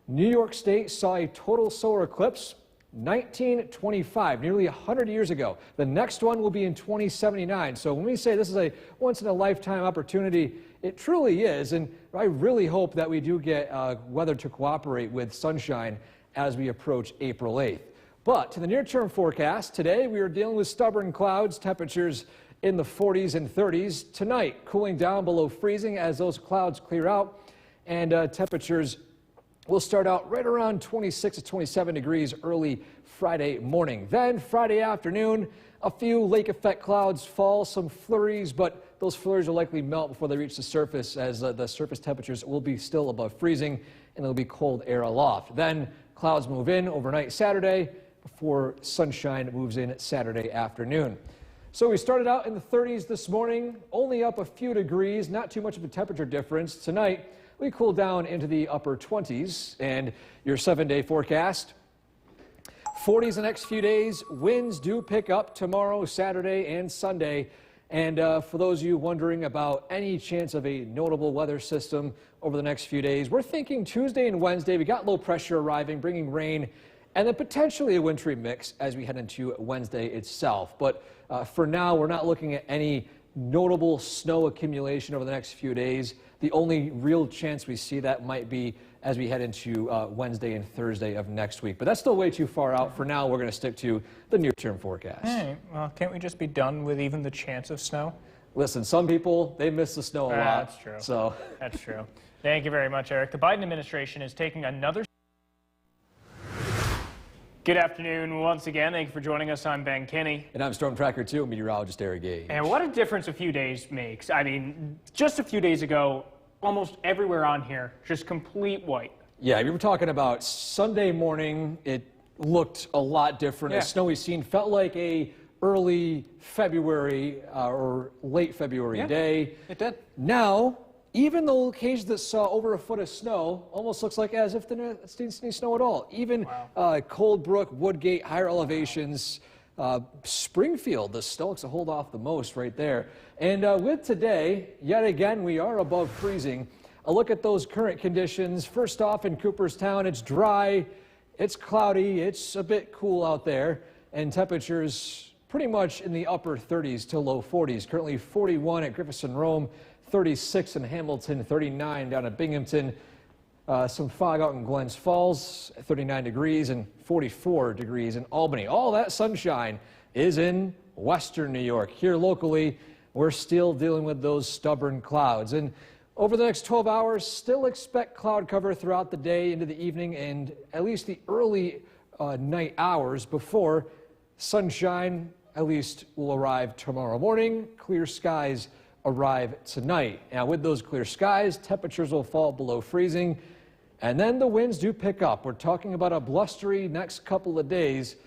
New York State saw a total solar eclipse, 1925, nearly 100 years ago. The next one will be in 2079. So when we say this is a once-in-a-lifetime opportunity, it truly is, and I really hope that we do get weather to cooperate with sunshine as we approach April 8th. But to the near-term forecast, today we are dealing with stubborn clouds, temperatures in the 40s and 30s. Tonight, cooling down below freezing as those clouds clear out, and temperatures will start out right around 26 to 27 degrees early Friday morning. Then Friday afternoon, a few lake effect clouds fall, some flurries, but those flurries will likely melt before they reach the surface as the surface temperatures will be still above freezing and there'll be cold air aloft. Then clouds move in overnight Saturday before sunshine moves in Saturday afternoon. So we started out in the 30s this morning, only up a few degrees, not too much of a temperature difference. Tonight, we cool down into the upper 20s, and your 7-day forecast. 40s the next few days. Winds do pick up tomorrow, Saturday, and Sunday. And for those of you wondering about any chance of a notable weather system over the next few days, we're thinking Tuesday and Wednesday. We got low pressure arriving, bringing rain, and then potentially a wintry mix as we head into Wednesday itself. But for now, we're not looking at any notable snow accumulation over the next few days. The only real chance we see that might be as we head into Wednesday and Thursday of next week. But that's still way too far out. For now, we're going to stick to the near-term forecast. Hey, well, can't we just be done with even the chance of snow? Listen, some people, they miss the snow a lot. That's true. So. That's true. Thank you very much, Eric. The Biden administration is taking another... Good afternoon once again. Thank you for joining us. I'm Ben Kinney. And I'm Storm Tracker 2 meteorologist Eric Gage. And what a difference a few days makes. I mean, just a few days ago, almost everywhere on here, just complete white. Yeah, we were talking about Sunday morning. It looked a lot different. Yeah. A snowy scene felt like a early February or late February day. It did. Now, even the locations that saw over a foot of snow almost looks like as if there didn't any snow at all. Even Coldbrook, Woodgate, higher elevations, Springfield, the snow looks to hold off the most right there. And with today, yet again, we are above freezing. A look at those current conditions. First off, in Cooperstown, it's dry, it's cloudy, it's a bit cool out there, and temperatures pretty much in the upper 30s to low 40s. Currently 41 at Griffith and Rome, 36 in Hamilton, 39 down at Binghamton. Some fog out in Glens Falls, 39 degrees, and 44 degrees in Albany. All that sunshine is in western New York. Here locally, we're still dealing with those stubborn clouds. And over the next 12 hours, still expect cloud cover throughout the day into the evening and at least the early night hours before sunshine at least will arrive tomorrow morning. Clear skies arrive tonight. Now with those clear skies, temperatures will fall below freezing, and then the winds do pick up. We're talking about a blustery next couple of days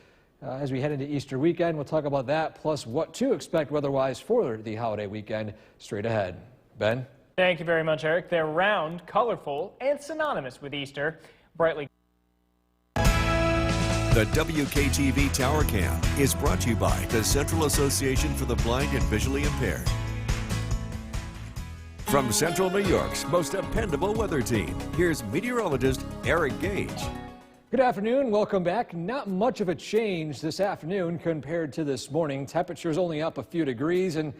as we head into Easter weekend. We'll talk about that, plus what to expect weather-wise for the holiday weekend straight ahead. Ben? Thank you very much, Eric. They're round, colorful, and synonymous with Easter. Brightly. The WKTV Tower Cam is brought to you by the Central Association for the Blind and Visually Impaired. From Central New York's most dependable weather team, here's meteorologist Eric Gage. Good afternoon. Welcome back. Not much of a change this afternoon compared to this morning. Temperatures only up a few degrees, and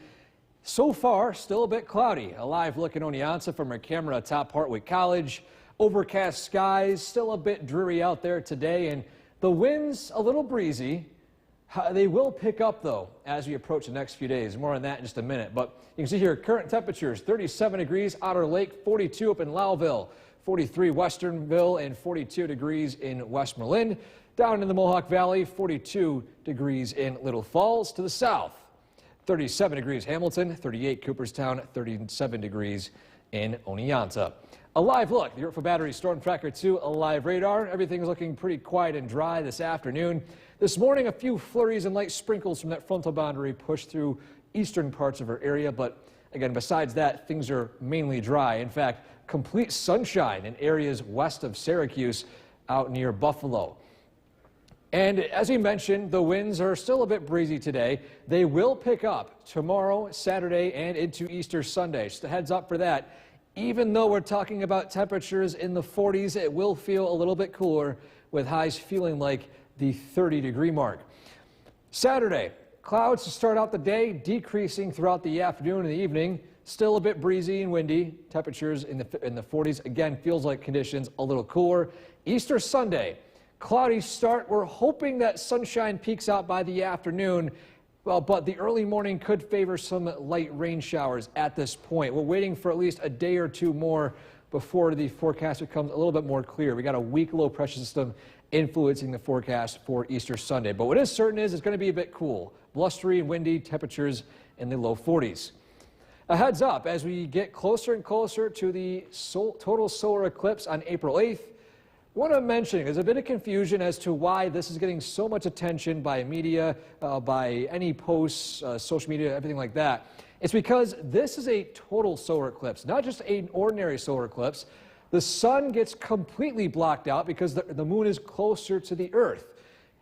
so far, still a bit cloudy. A live look at Oneonta from our camera atop Hartwick College. Overcast skies, still a bit dreary out there today, and the winds a little breezy. They will pick up, though, as we approach the next few days. More on that in just a minute. But you can see here, current temperatures, 37 degrees Otter Lake, 42 up in Lowville, 43 Westernville, and 42 degrees in Westmoreland. Down in the Mohawk Valley, 42 degrees in Little Falls. To the south, 37 degrees Hamilton, 38 Cooperstown, 37 degrees in Oneonta. A live look, the Yorkville Battery Storm Tracker 2, a live radar. Everything's looking pretty quiet and dry this afternoon. This morning, a few flurries and light sprinkles from that frontal boundary pushed through eastern parts of our area, but again, besides that, things are mainly dry. In fact, complete sunshine in areas west of Syracuse out near Buffalo. And as we mentioned, the winds are still a bit breezy today. They will pick up tomorrow, Saturday, and into Easter Sunday. Just a heads up for that. Even though we're talking about temperatures in the 40s, it will feel a little bit cooler with highs feeling like the 30-degree mark. Saturday, clouds to start out the day, decreasing throughout the afternoon and the evening. Still a bit breezy and windy. Temperatures in the 40s. Again, feels like conditions a little cooler. Easter Sunday, cloudy start. We're hoping that sunshine peaks out by the afternoon. Well, but the early morning could favor some light rain showers at this point. We're waiting for at least a day or two more before the forecast becomes a little bit more clear. We got a weak low pressure system influencing the forecast for Easter Sunday. But what is certain is it's going to be a bit cool. Blustery and windy, temperatures in the low 40s. A heads up as we get closer and closer to the total solar eclipse on April 8th. Want to mention, there's a bit of confusion as to why this is getting so much attention by media, by any posts, social media, everything like that. It's because this is a total solar eclipse, not just an ordinary solar eclipse. The sun gets completely blocked out because the moon is closer to the Earth.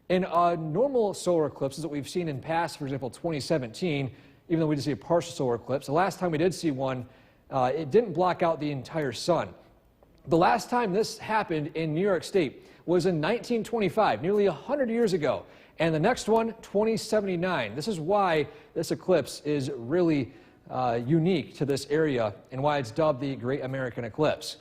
In normal solar eclipses that we've seen in past, for example, 2017, even though we did see a partial solar eclipse, the last time we did see one, it didn't block out the entire sun. The last time this happened in New York State was in 1925, nearly 100 years ago. And the next one, 2079. This is why this eclipse is really unique to this area and why it's dubbed the Great American Eclipse.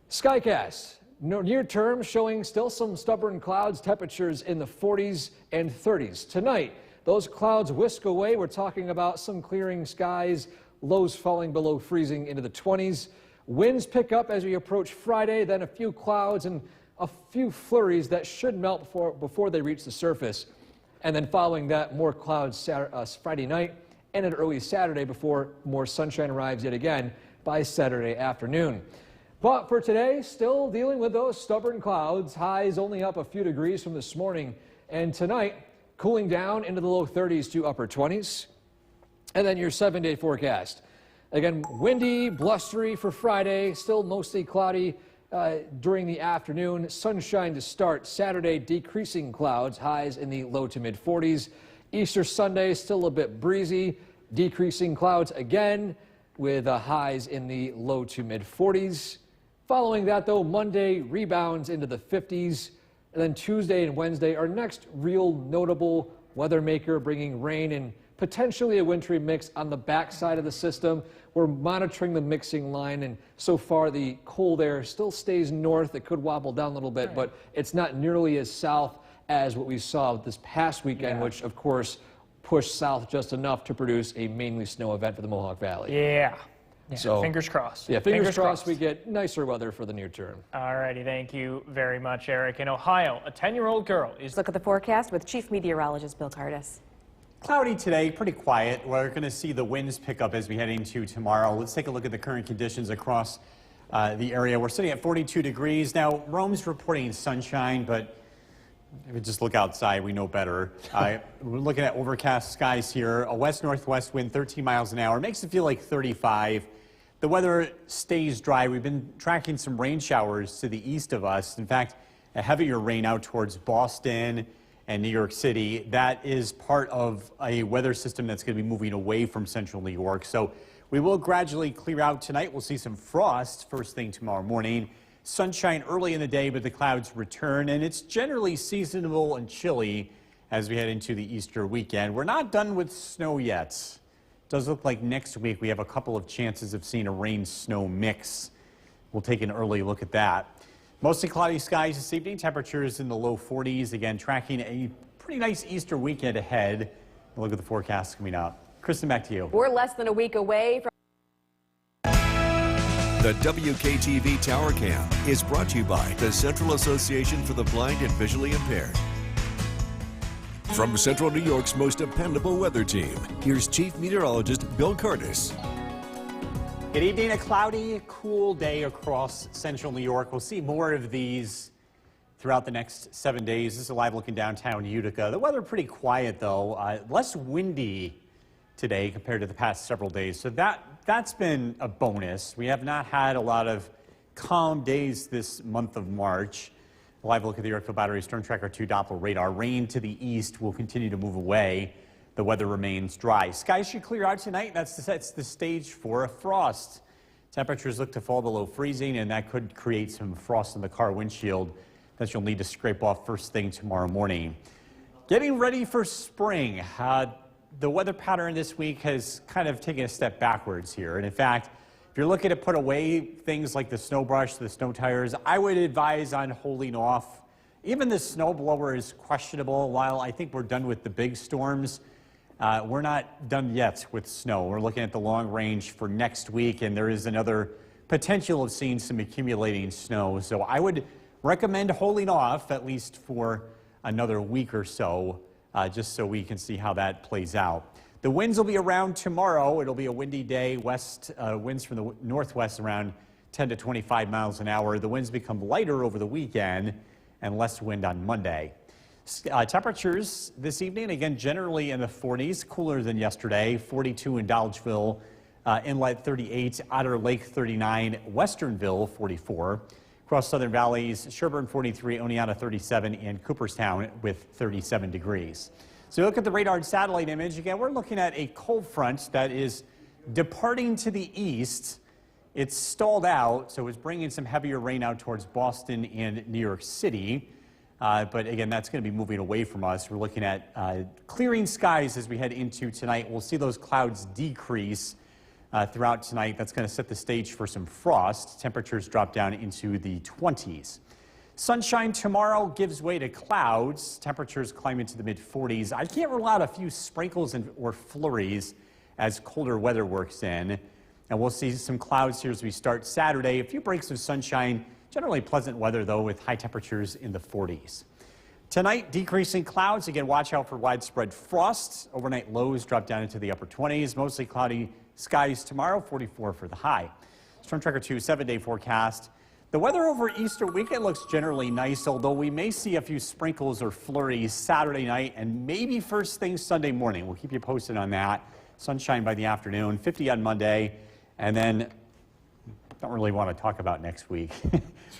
Skycast, near term showing still some stubborn clouds, temperatures in the 40s and 30s. Tonight, those clouds whisk away. We're talking about some clearing skies, lows falling below freezing into the 20s. Winds pick up as we approach Friday, then a few clouds and a few flurries that should melt before they reach the surface. And then following that, more clouds Friday night and an early Saturday before more sunshine arrives yet again by Saturday afternoon. But for today, still dealing with those stubborn clouds. Highs only up a few degrees from this morning. And tonight, cooling down into the low 30s to upper 20s. And then your 7-day forecast. Again, windy, blustery for Friday, still mostly cloudy during the afternoon. Sunshine to start. Saturday, decreasing clouds, highs in the low to mid 40s. Easter Sunday, still a bit breezy, decreasing clouds again with highs in the low to mid 40s. Following that, though, Monday rebounds into the 50s. And then Tuesday and Wednesday, our next real notable weather maker, bringing rain and potentially a wintry mix on the backside of the system. We're monitoring the mixing line, and so far the cold air still stays north. It could wobble down a little bit, but it's not nearly as south as what we saw this past weekend, which, of course, pushed south just enough to produce a mainly snow event for the Mohawk Valley. Yeah. So fingers crossed. Yeah, fingers crossed we get nicer weather for the near term. All righty, thank you very much, Eric. In Ohio, a 10-year-old girl is... Look at the forecast with Chief Meteorologist Bill Cardis. Cloudy today, pretty quiet. We're going to see the winds pick up as we head into tomorrow. Let's take a look at the current conditions across the area. We're sitting at 42 degrees. Now, Rome's reporting sunshine, but if we just look outside, we know better. We're looking at overcast skies here. A west-northwest wind, 13 miles an hour. Makes it feel like 35. The weather stays dry. We've been tracking some rain showers to the east of us. In fact, a heavier rain out towards Boston and New York City. That is part of a weather system that's going to be moving away from central New York. So we will gradually clear out tonight. We'll see some frost first thing tomorrow morning. Sunshine early in the day, but the clouds return, and it's generally seasonable and chilly as we head into the Easter weekend. We're not done with snow yet. It does look like next week we have a couple of chances of seeing a rain-snow mix. We'll take an early look at that. Mostly cloudy skies this evening, temperatures in the low 40s. Again, tracking a pretty nice Easter weekend ahead. We'll look at the forecast coming up. Kristen, back to you. We're less than a week away from... The WKTV Tower Cam is brought to you by the Central Association for the Blind and Visually Impaired. From Central New York's most dependable weather team, here's Chief Meteorologist Bill Cardis. Good evening. A cloudy, cool day across central New York. We'll see more of these throughout the next 7 days. This is a live look in downtown Utica. The weather pretty quiet, though. Less windy today compared to the past several days. So that's been a bonus. We have not had a lot of calm days this month of March. A live look at the Yorkville Battery Storm Tracker 2 Doppler radar. Rain to the east will continue to move away. The weather remains dry. Skies should clear out tonight. That sets the stage for a frost. Temperatures look to fall below freezing, and that could create some frost in the car windshield that you'll need to scrape off first thing tomorrow morning. Getting ready for spring. The weather pattern this week has kind of taken a step backwards here. And in fact, if you're looking to put away things like the snow brush, the snow tires, I would advise on holding off. Even the snow blower is questionable. While I think we're done with the big storms, we're not done yet with snow. We're looking at the long range for next week, and there is another potential of seeing some accumulating snow. So I would recommend holding off at least for another week or so, just so we can see how that plays out. The winds will be around tomorrow. It'll be a windy day. Winds from the northwest around 10 to 25 miles an hour. The winds become lighter over the weekend and less wind on Monday. Temperatures this evening, again, generally in the 40s, cooler than yesterday. 42 in Dolgeville, Inlet 38, Otter Lake 39, Westernville 44. Across Southern Valleys, Sherburne 43, Oneonta 37, and Cooperstown with 37 degrees. So look at the radar and satellite image. Again, we're looking at a cold front that is departing to the east. It's stalled out, so it's bringing some heavier rain out towards Boston and New York City. But again, that's going to be moving away from us. We're looking at clearing skies as we head into tonight. We'll see those clouds decrease throughout tonight. That's going to set the stage for some frost. Temperatures drop down into the 20s. Sunshine tomorrow gives way to clouds. Temperatures climb into the mid-40s. I can't rule out a few sprinkles or flurries as colder weather works in. And we'll see some clouds here as we start Saturday. A few breaks of sunshine. Generally pleasant weather, though, with high temperatures in the 40s. Tonight, decreasing clouds. Again, watch out for widespread frost. Overnight lows drop down into the upper 20s. Mostly cloudy skies tomorrow, 44 for the high. Storm Tracker 2 7-day forecast. The weather over Easter weekend looks generally nice, although we may see a few sprinkles or flurries Saturday night and maybe first thing Sunday morning. We'll keep you posted on that. Sunshine by the afternoon, 50 on Monday, and then don't really want to talk about next week.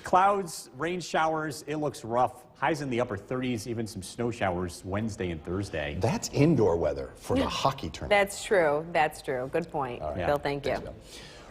Clouds, rain showers, it looks rough. Highs in the upper 30s, even some snow showers Wednesday and Thursday. That's indoor weather for the hockey tournament. That's true. That's true. Good point. Right. Bill, thank you. Thanks, Bill.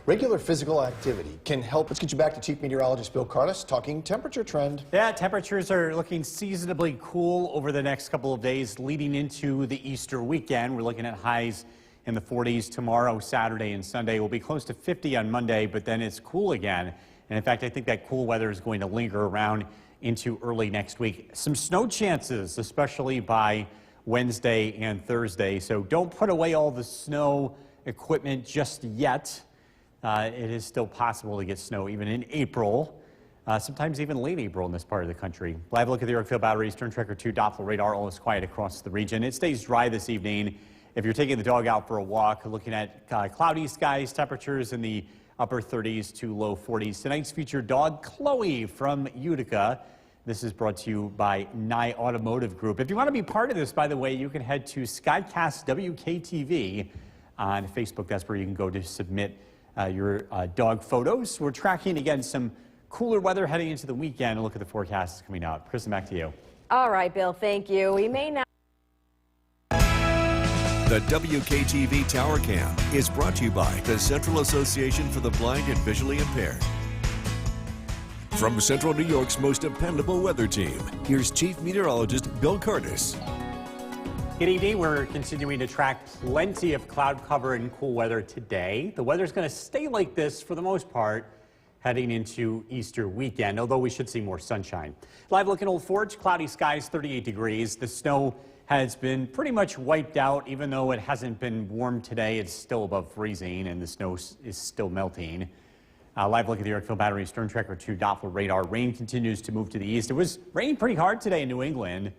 Regular physical activity can help. Let's get you back to Chief Meteorologist Bill Cardis talking temperature trend. Yeah, temperatures are looking seasonably cool over the next couple of days leading into the Easter weekend. We're looking at highs in the 40s tomorrow, Saturday, and Sunday. We'll be close to 50 on Monday, but then it's cool again. And in fact, I think that cool weather is going to linger around into early next week. Some snow chances, especially by Wednesday and Thursday. So don't put away all the snow equipment just yet. It is still possible to get snow even in April, sometimes even late April in this part of the country. Live look at the Yorkville Battery, Storm Tracker 2 Doppler radar, all is quiet across the region. It stays dry this evening. If you're taking the dog out for a walk, looking at cloudy skies, temperatures in the upper 30s to low 40s. Tonight's featured dog, Chloe from Utica. This is brought to you by Nye Automotive Group. If you want to be part of this, by the way, you can head to Skycast WKTV on Facebook. That's where you can go to submit your dog photos. We're tracking, again, some cooler weather heading into the weekend. A look at the forecast coming up. Kristen, back to you. All right, Bill, thank you. We may now. The WKTV Tower Cam is brought to you by the Central Association for the Blind and Visually Impaired. From Central New York's most dependable weather team, here's Chief Meteorologist Bill Cardis. Good evening. We're continuing to track plenty of cloud cover and cool weather today. The weather's going to stay like this for the most part heading into Easter weekend, although we should see more sunshine. Live look in Old Forge, cloudy skies, 38 degrees. The snow has been pretty much wiped out. Even though it hasn't been warm today, it's still above freezing and the snow is still melting. Live look at the Yorkville Battery, Storm Tracker 2 Doppler radar. Rain continues to move to the east. It was raining pretty hard today in New England.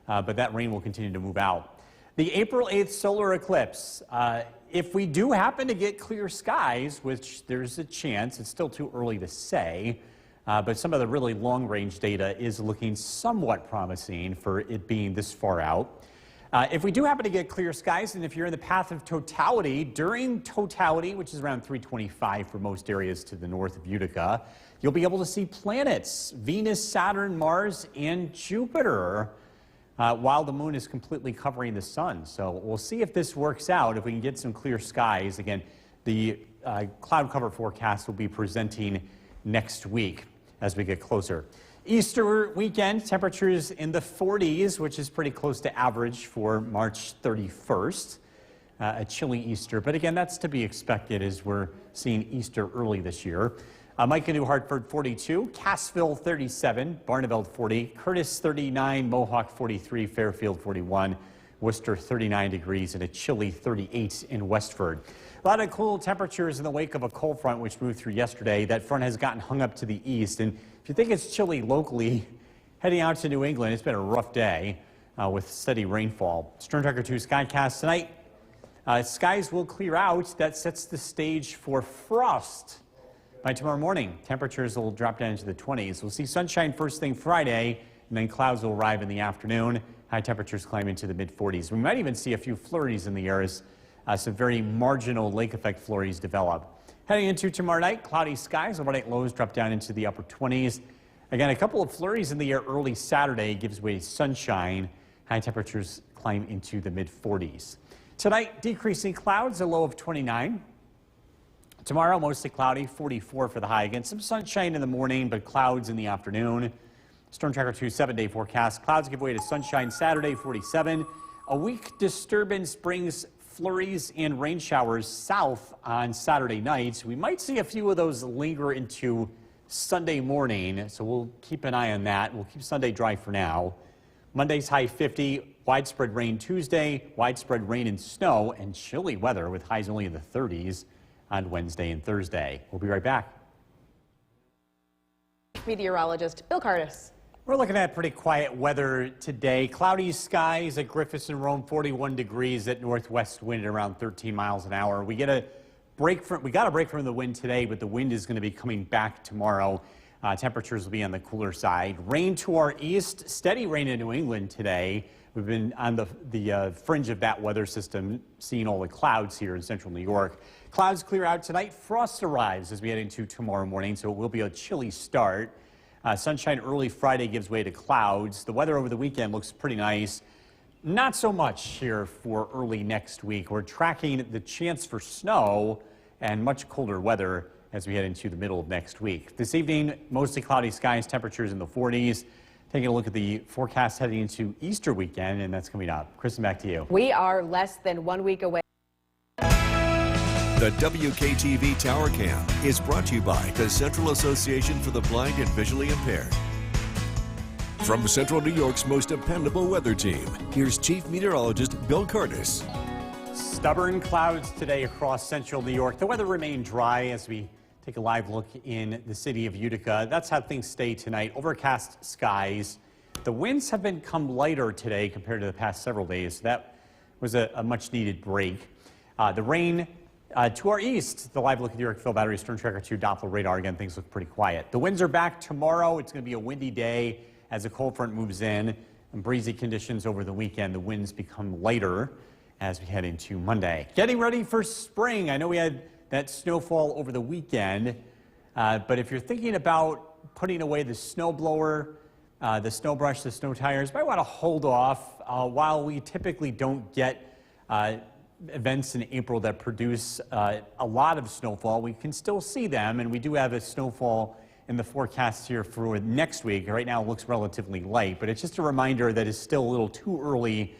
But that rain will continue to move out. The April 8th solar eclipse, if we do happen to get clear skies, which there's a chance, it's still too early to say, but some of the really long-range data is looking somewhat promising for it being this far out. If we do happen to get clear skies, and if you're in the path of totality, during totality, which is around 325 for most areas to the north of Utica, you'll be able to see planets, Venus, Saturn, Mars, and Jupiter, while the moon is completely covering the sun. So we'll see if this works out, if we can get some clear skies. Again, the cloud cover forecast will be presenting next week as we get closer. Easter weekend, temperatures in the 40s, which is pretty close to average for March 31st. A chilly Easter, but again, that's to be expected as we're seeing Easter early this year. Micah, New Hartford 42, Cassville 37, Barneveld 40, Curtis 39, Mohawk 43, Fairfield 41, Worcester 39 degrees, and a chilly 38 in Westford. A lot of cool temperatures in the wake of a cold front which moved through yesterday. That front has gotten hung up to the east, and if you think it's chilly locally, heading out to New England, it's been a rough day with steady rainfall. Storm Tracker 2 Skycast tonight. Skies will clear out. That sets the stage for frost. By tomorrow morning, temperatures will drop down into the 20s. We'll see sunshine first thing Friday, and then clouds will arrive in the afternoon. High temperatures climb into the mid-40s. We might even see a few flurries in the air as some very marginal lake effect flurries develop. Heading into tomorrow night, cloudy skies. Overnight lows drop down into the upper 20s. Again, a couple of flurries in the air early Saturday gives way to sunshine. High temperatures climb into the mid-40s. Tonight, decreasing clouds, a low of 29. Tomorrow, mostly cloudy, 44 for the high. Again, some sunshine in the morning, but clouds in the afternoon. Storm Tracker 2 7-day forecast. Clouds give way to sunshine Saturday, 47. A weak disturbance brings flurries and rain showers south on Saturday night. We might see a few of those linger into Sunday morning, so we'll keep an eye on that. We'll keep Sunday dry for now. Monday's high 50. Widespread rain Tuesday. Widespread rain and snow and chilly weather with highs only in the 30s. On Wednesday and Thursday. We'll be right back. Meteorologist Bill Cardis. We're looking at pretty quiet weather today. Cloudy skies at Griffiths and Rome, 41 degrees at northwest wind at around 13 miles an hour. We get a we got a break from the wind today, but the wind is going to be coming back tomorrow. Temperatures will be on the cooler side. Rain to our east, steady rain in New England today. We've been on the fringe of that weather system, seeing all the clouds here in central New York. Clouds clear out tonight. Frost arrives as we head into tomorrow morning, so it will be a chilly start. Sunshine early Friday gives way to clouds. The weather over the weekend looks pretty nice. Not so much here for early next week. We're tracking the chance for snow and much colder weather as we head into the middle of next week. This evening, mostly cloudy skies, temperatures in the 40s. Taking a look at the forecast heading into Easter weekend, and that's coming up. Kristen, back to you. We are less than 1 week away. The WKTV Tower Cam is brought to you by the Central Association for the Blind and Visually Impaired. From Central New York's most dependable weather team, here's Chief Meteorologist Bill Curtis. Stubborn clouds today across central New York. The weather remained dry as we take a live look in the city of Utica. That's how things stay tonight. Overcast skies. The winds have become lighter today compared to the past several days. That was a much needed break. The rain to our east. The live look at the Yorkville Battery Storm Tracker 2 Doppler radar. Again, things look pretty quiet. The winds are back tomorrow. It's going to be a windy day as a cold front moves in, and breezy conditions over the weekend. The winds become lighter as we head into Monday. Getting ready for spring. I know we had that snowfall over the weekend, but if you're thinking about putting away the snow blower, the snow brush, the snow tires, you might want to hold off. While we typically don't get events in April that produce a lot of snowfall, we can still see them, and we do have a snowfall in the forecast here for next week. Right now it looks relatively light, but it's just a reminder that it's still a little too early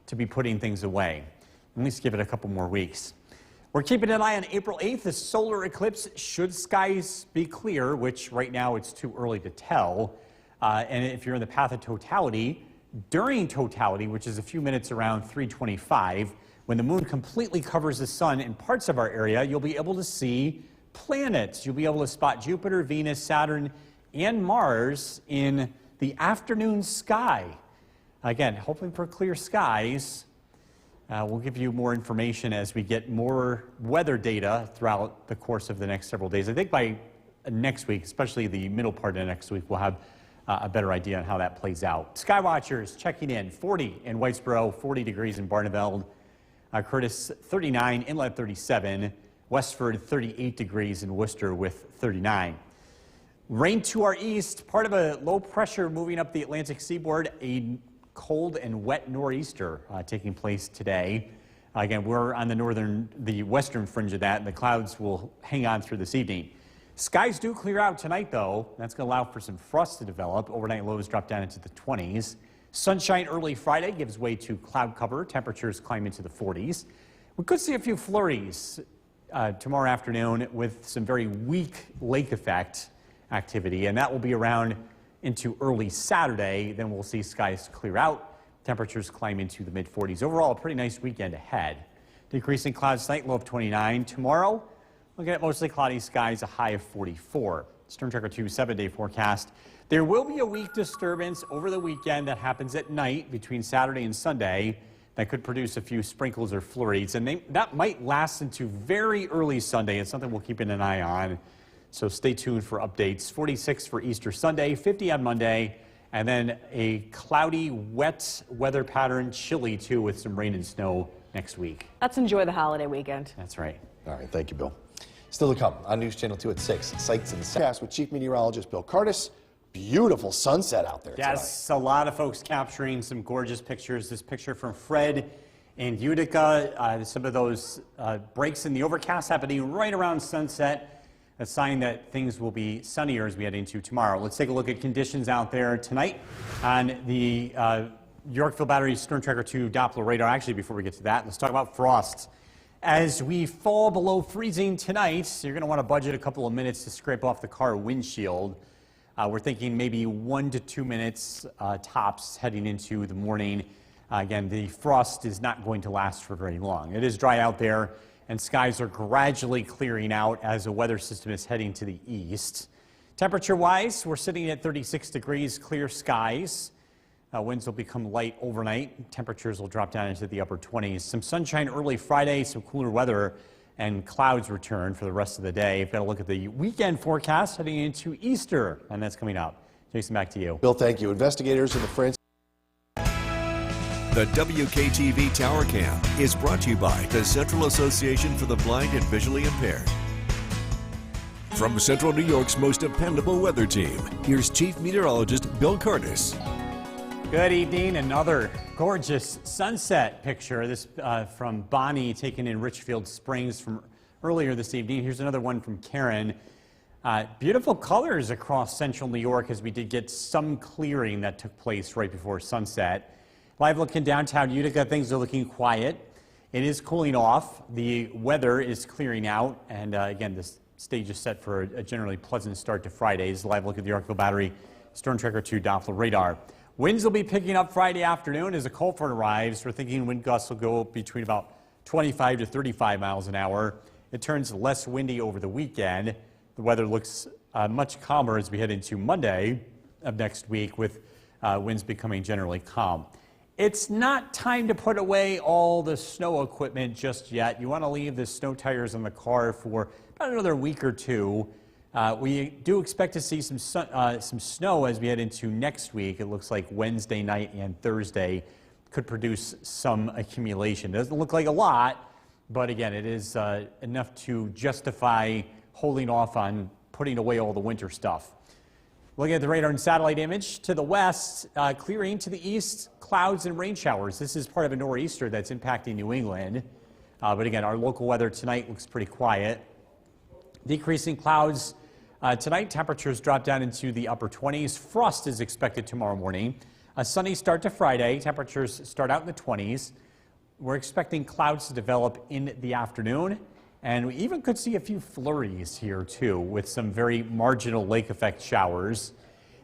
to be putting things away. At least give it a couple more weeks. We're keeping an eye on April 8th, the solar eclipse, should skies be clear, which right now it's too early to tell. And if you're in the path of totality, during totality, which is a few minutes around 3:25, when the moon completely covers the sun in parts of our area, you'll be able to see planets. You'll be able to spot Jupiter, Venus, Saturn, and Mars in the afternoon sky. Again, hoping for clear skies. We'll give you more information as we get more weather data throughout the course of the next several days. I think by next week, especially the middle part of next week, we'll have a better idea on how that plays out. Sky watchers checking in. 40 in Whitesboro, 40 degrees in Barneveld. Curtis 39, Inlet 37. Westford 38 degrees in Worcester with 39. Rain to our east, part of a low pressure moving up the Atlantic seaboard, a cold and wet nor'easter taking place today. Again, we're on the western fringe of that, and the clouds will hang on through this evening. Skies do clear out tonight, though. That's going to allow for some frost to develop. Overnight lows drop down into the 20s. Sunshine early Friday gives way to cloud cover. Temperatures climb into the 40s. We could see a few flurries tomorrow afternoon with some very weak lake effect activity, and that will be around into early Saturday. Then we'll see skies clear out. Temperatures climb into the mid-40s. Overall, a pretty nice weekend ahead. Decreasing clouds tonight, low of 29. Tomorrow, looking at mostly cloudy skies, a high of 44. Storm Tracker 2 7-day forecast. There will be a weak disturbance over the weekend that happens at night between Saturday and Sunday that could produce a few sprinkles or flurries, and that might last into very early Sunday. It's something we'll keep an eye on, so stay tuned for updates. 46 for Easter Sunday, 50 on Monday, and then a cloudy, wet weather pattern, chilly too, with some rain and snow next week. Let's enjoy the holiday weekend. That's right. All right, thank you, Bill. Still to come on News Channel 2 at 6. Sights and Sounds with Chief Meteorologist Bill Curtis. Beautiful sunset out there Yes, a lot of folks capturing some gorgeous pictures. This picture from Fred in Utica, some of those breaks in the overcast happening right around sunset, a sign that things will be sunnier as we head into tomorrow. Let's take a look at conditions out there tonight on the Yorkville Battery Storm Tracker 2 Doppler radar. Actually, before we get to that, let's talk about frost. As we fall below freezing tonight, you're going to want to budget a couple of minutes to scrape off the car windshield. We're thinking maybe 1 to 2 minutes tops heading into the morning. Again, the frost is not going to last for very long. It is dry out there, and skies are gradually clearing out as the weather system is heading to the east. Temperature-wise, we're sitting at 36 degrees, clear skies. Winds will become light overnight. Temperatures will drop down into the upper 20s. Some sunshine early Friday, some cooler weather and clouds return for the rest of the day. We've got to look at the weekend forecast heading into Easter, and that's coming up. Jason, back to you. Bill, thank you. Investigators in the Francis. The WKTV Tower Cam is brought to you by the Central Association for the Blind and Visually Impaired. From Central New York's most dependable weather team, here's Chief Meteorologist Bill Curtis. Good evening. Another gorgeous sunset picture. This from Bonnie, taken in Richfield Springs from earlier this evening. Here's another one from Karen. Beautiful colors across central New York as we did get some clearing that took place right before sunset. Live look in downtown Utica, things are looking quiet. It is cooling off. The weather is clearing out. And again, this stage is set for a generally pleasant start to Fridays. Live look at the Yorkville Battery Storm Tracker 2 Doppler radar. Winds will be picking up Friday afternoon as a cold front arrives. We're thinking wind gusts will go between about 25 to 35 miles an hour. It turns less windy over the weekend. The weather looks much calmer as we head into Monday of next week, with winds becoming generally calm. It's not time to put away all the snow equipment just yet. You want to leave the snow tires in the car for about another week or two. We do expect to see some snow as we head into next week. It looks like Wednesday night and Thursday could produce some accumulation. It doesn't look like a lot, but again, it is enough to justify holding off on putting away all the winter stuff. Looking at the radar and satellite image, to the west, clearing; to the east, clouds and rain showers. This is part of a nor'easter that's impacting New England. But again, our local weather tonight looks pretty quiet. Decreasing clouds tonight. Temperatures drop down into the upper 20s. Frost is expected tomorrow morning. A sunny start to Friday. Temperatures start out in the 20s. We're expecting clouds to develop in the afternoon. And we even could see a few flurries here, too, with some very marginal lake effect showers.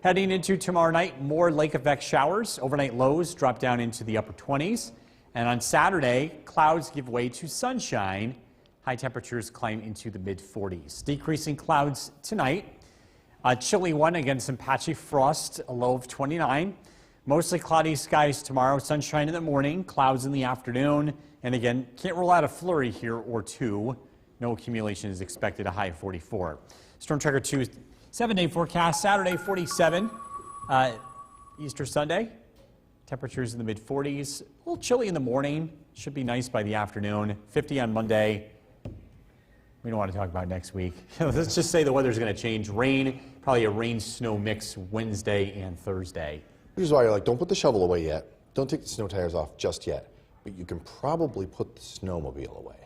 Heading into tomorrow night, more lake effect showers. Overnight lows drop down into the upper 20s. And on Saturday, clouds give way to sunshine. High temperatures climb into the mid-40s. Decreasing clouds tonight. A chilly one, again, some patchy frost, a low of 29. Mostly cloudy skies tomorrow. Sunshine in the morning, clouds in the afternoon. And again, can't rule out a flurry here or two. No accumulation is expected, a high of 44. Storm Tracker 2 7-day forecast. Saturday, 47. Easter Sunday, temperatures in the mid-40s. A little chilly in the morning. Should be nice by the afternoon. 50 on Monday. We don't want to talk about next week. Let's just say the weather's going to change. Rain, probably a rain-snow mix Wednesday and Thursday. Here's why you're like, don't put the shovel away yet. Don't take the snow tires off just yet. But you can probably put the snowmobile away.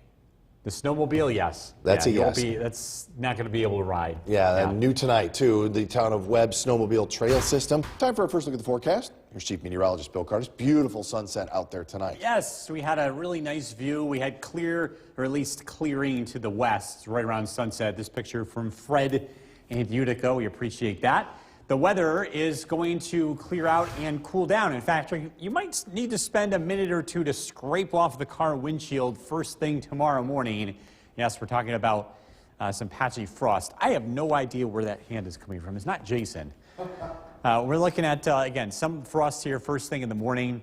The snowmobile, yes. That's a yes. That's not going to be able to ride. Yeah, and new tonight, too, the Town of Webb Snowmobile Trail System. Time for a first look at the forecast. Here's Chief Meteorologist Bill Curtis. Beautiful sunset out there tonight. Yes, we had a really nice view. We had clear, or at least clearing to the west, right around sunset. This picture from Fred and Utica. We appreciate that. The weather is going to clear out and cool down. In fact, you might need to spend a minute or two to scrape off the car windshield first thing tomorrow morning. Yes, we're talking about some patchy frost. I have no idea where that hand is coming from. It's not Jason. We're looking at, again, some frost here first thing in the morning.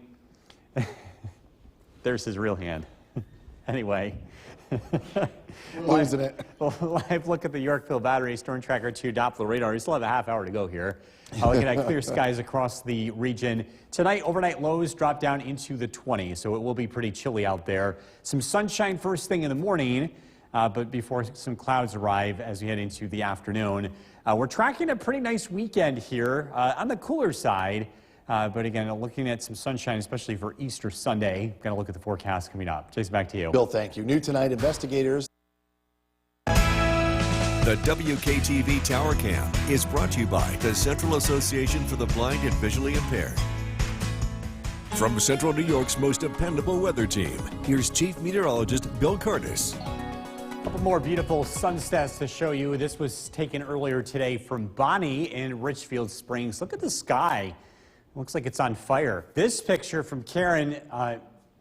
There's his real hand. Anyway. Losing it. Live look at the Yorkville Battery Storm Tracker 2 Doppler radar. We still have a half hour to go here. Looking at clear skies across the region. Tonight, overnight lows drop down into the 20s, so it will be pretty chilly out there. Some sunshine first thing in the morning, but before some clouds arrive as we head into the afternoon. We're tracking a pretty nice weekend here on the cooler side. But again, looking at some sunshine, especially for Easter Sunday. Going to look at the forecast coming up. Jason, back to you. Bill, thank you. New tonight, investigators. The WKTV Tower Cam is brought to you by the Central Association for the Blind and Visually Impaired. From Central New York's most dependable weather team, here's Chief Meteorologist Bill Curtis. A couple more beautiful sunsets to show you. This was taken earlier today from Bonnie in Richfield Springs. Look at the sky. Looks like it's on fire. This picture from Karen,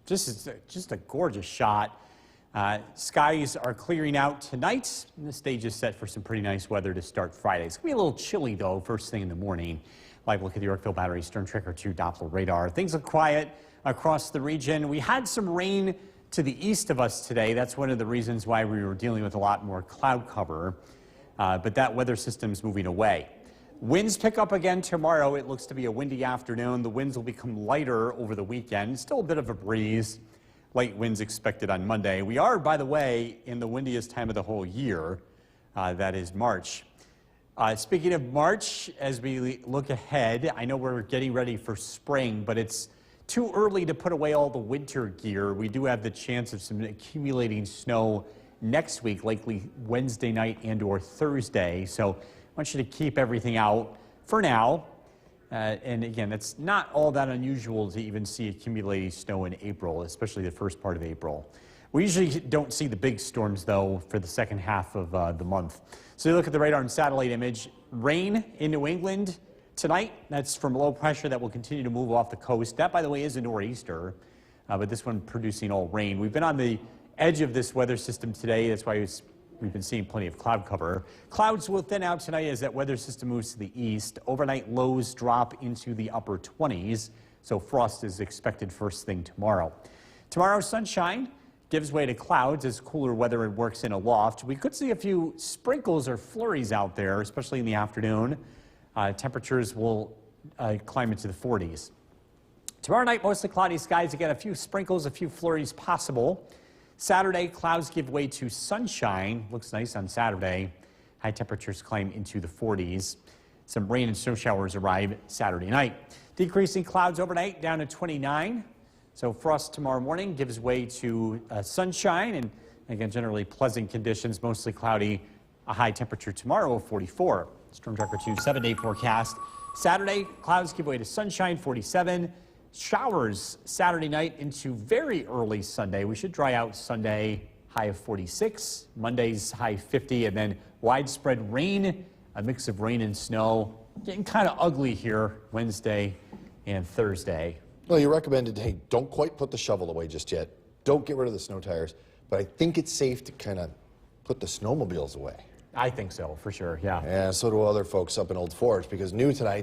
just a gorgeous shot. Skies are clearing out tonight, and the stage is set for some pretty nice weather to start Friday. It's going to be a little chilly, though, first thing in the morning. Live look at the Yorkville Battery Storm Tracker 2 Doppler radar. Things look quiet across the region. We had some rain to the east of us today. That's one of the reasons why we were dealing with a lot more cloud cover, but that weather system's moving away. Winds pick up again tomorrow. It looks to be a windy afternoon. The winds will become lighter over the weekend. Still a bit of a breeze. Light winds expected on Monday. We are, by the way, in the windiest time of the whole year. That is March. Speaking of March, as we look ahead, I know we're getting ready for spring, but it's too early to put away all the winter gear. We do have the chance of some accumulating snow next week, likely Wednesday night and or Thursday. So I want you to keep everything out for now. And again, it's not all that unusual to even see accumulating snow in April, especially the first part of April. We usually don't see the big storms, though, for the second half of the month. So you look at the radar and satellite image. Rain in New England tonight. That's from low pressure that will continue to move off the coast. That, by the way, is a nor'easter, but this one producing all rain. We've been on the edge of this weather system today. That's why we've been seeing plenty of cloud cover. Clouds will thin out tonight as that weather system moves to the east. Overnight lows drop into the upper 20s, so frost is expected first thing tomorrow. Tomorrow, sunshine gives way to clouds as cooler weather works in aloft. We could see a few sprinkles or flurries out there, especially in the afternoon. Temperatures will climb into the 40s. Tomorrow night, mostly cloudy skies. Again, a few sprinkles, a few flurries possible. Saturday, clouds give way to sunshine. Looks nice on Saturday. High temperatures climb into the 40s. Some rain and snow showers arrive Saturday night. Decreasing clouds overnight down to 29. So frost tomorrow morning gives way to sunshine and again, generally pleasant conditions, mostly cloudy. A high temperature tomorrow of 44. Storm Tracker 2 7-day forecast. Saturday, clouds give way to sunshine, 47. Showers Saturday night into very early Sunday. We should dry out Sunday, high of 46. Monday's high 50, and then widespread rain, a mix of rain and snow. Getting kind of ugly here Wednesday and Thursday. Well, you recommended, hey, don't quite put the shovel away just yet. Don't get rid of the snow tires. But I think it's safe to kind of put the snowmobiles away. I think so, for sure, yeah. Yeah, so do other folks up in Old Forge, because new tonight,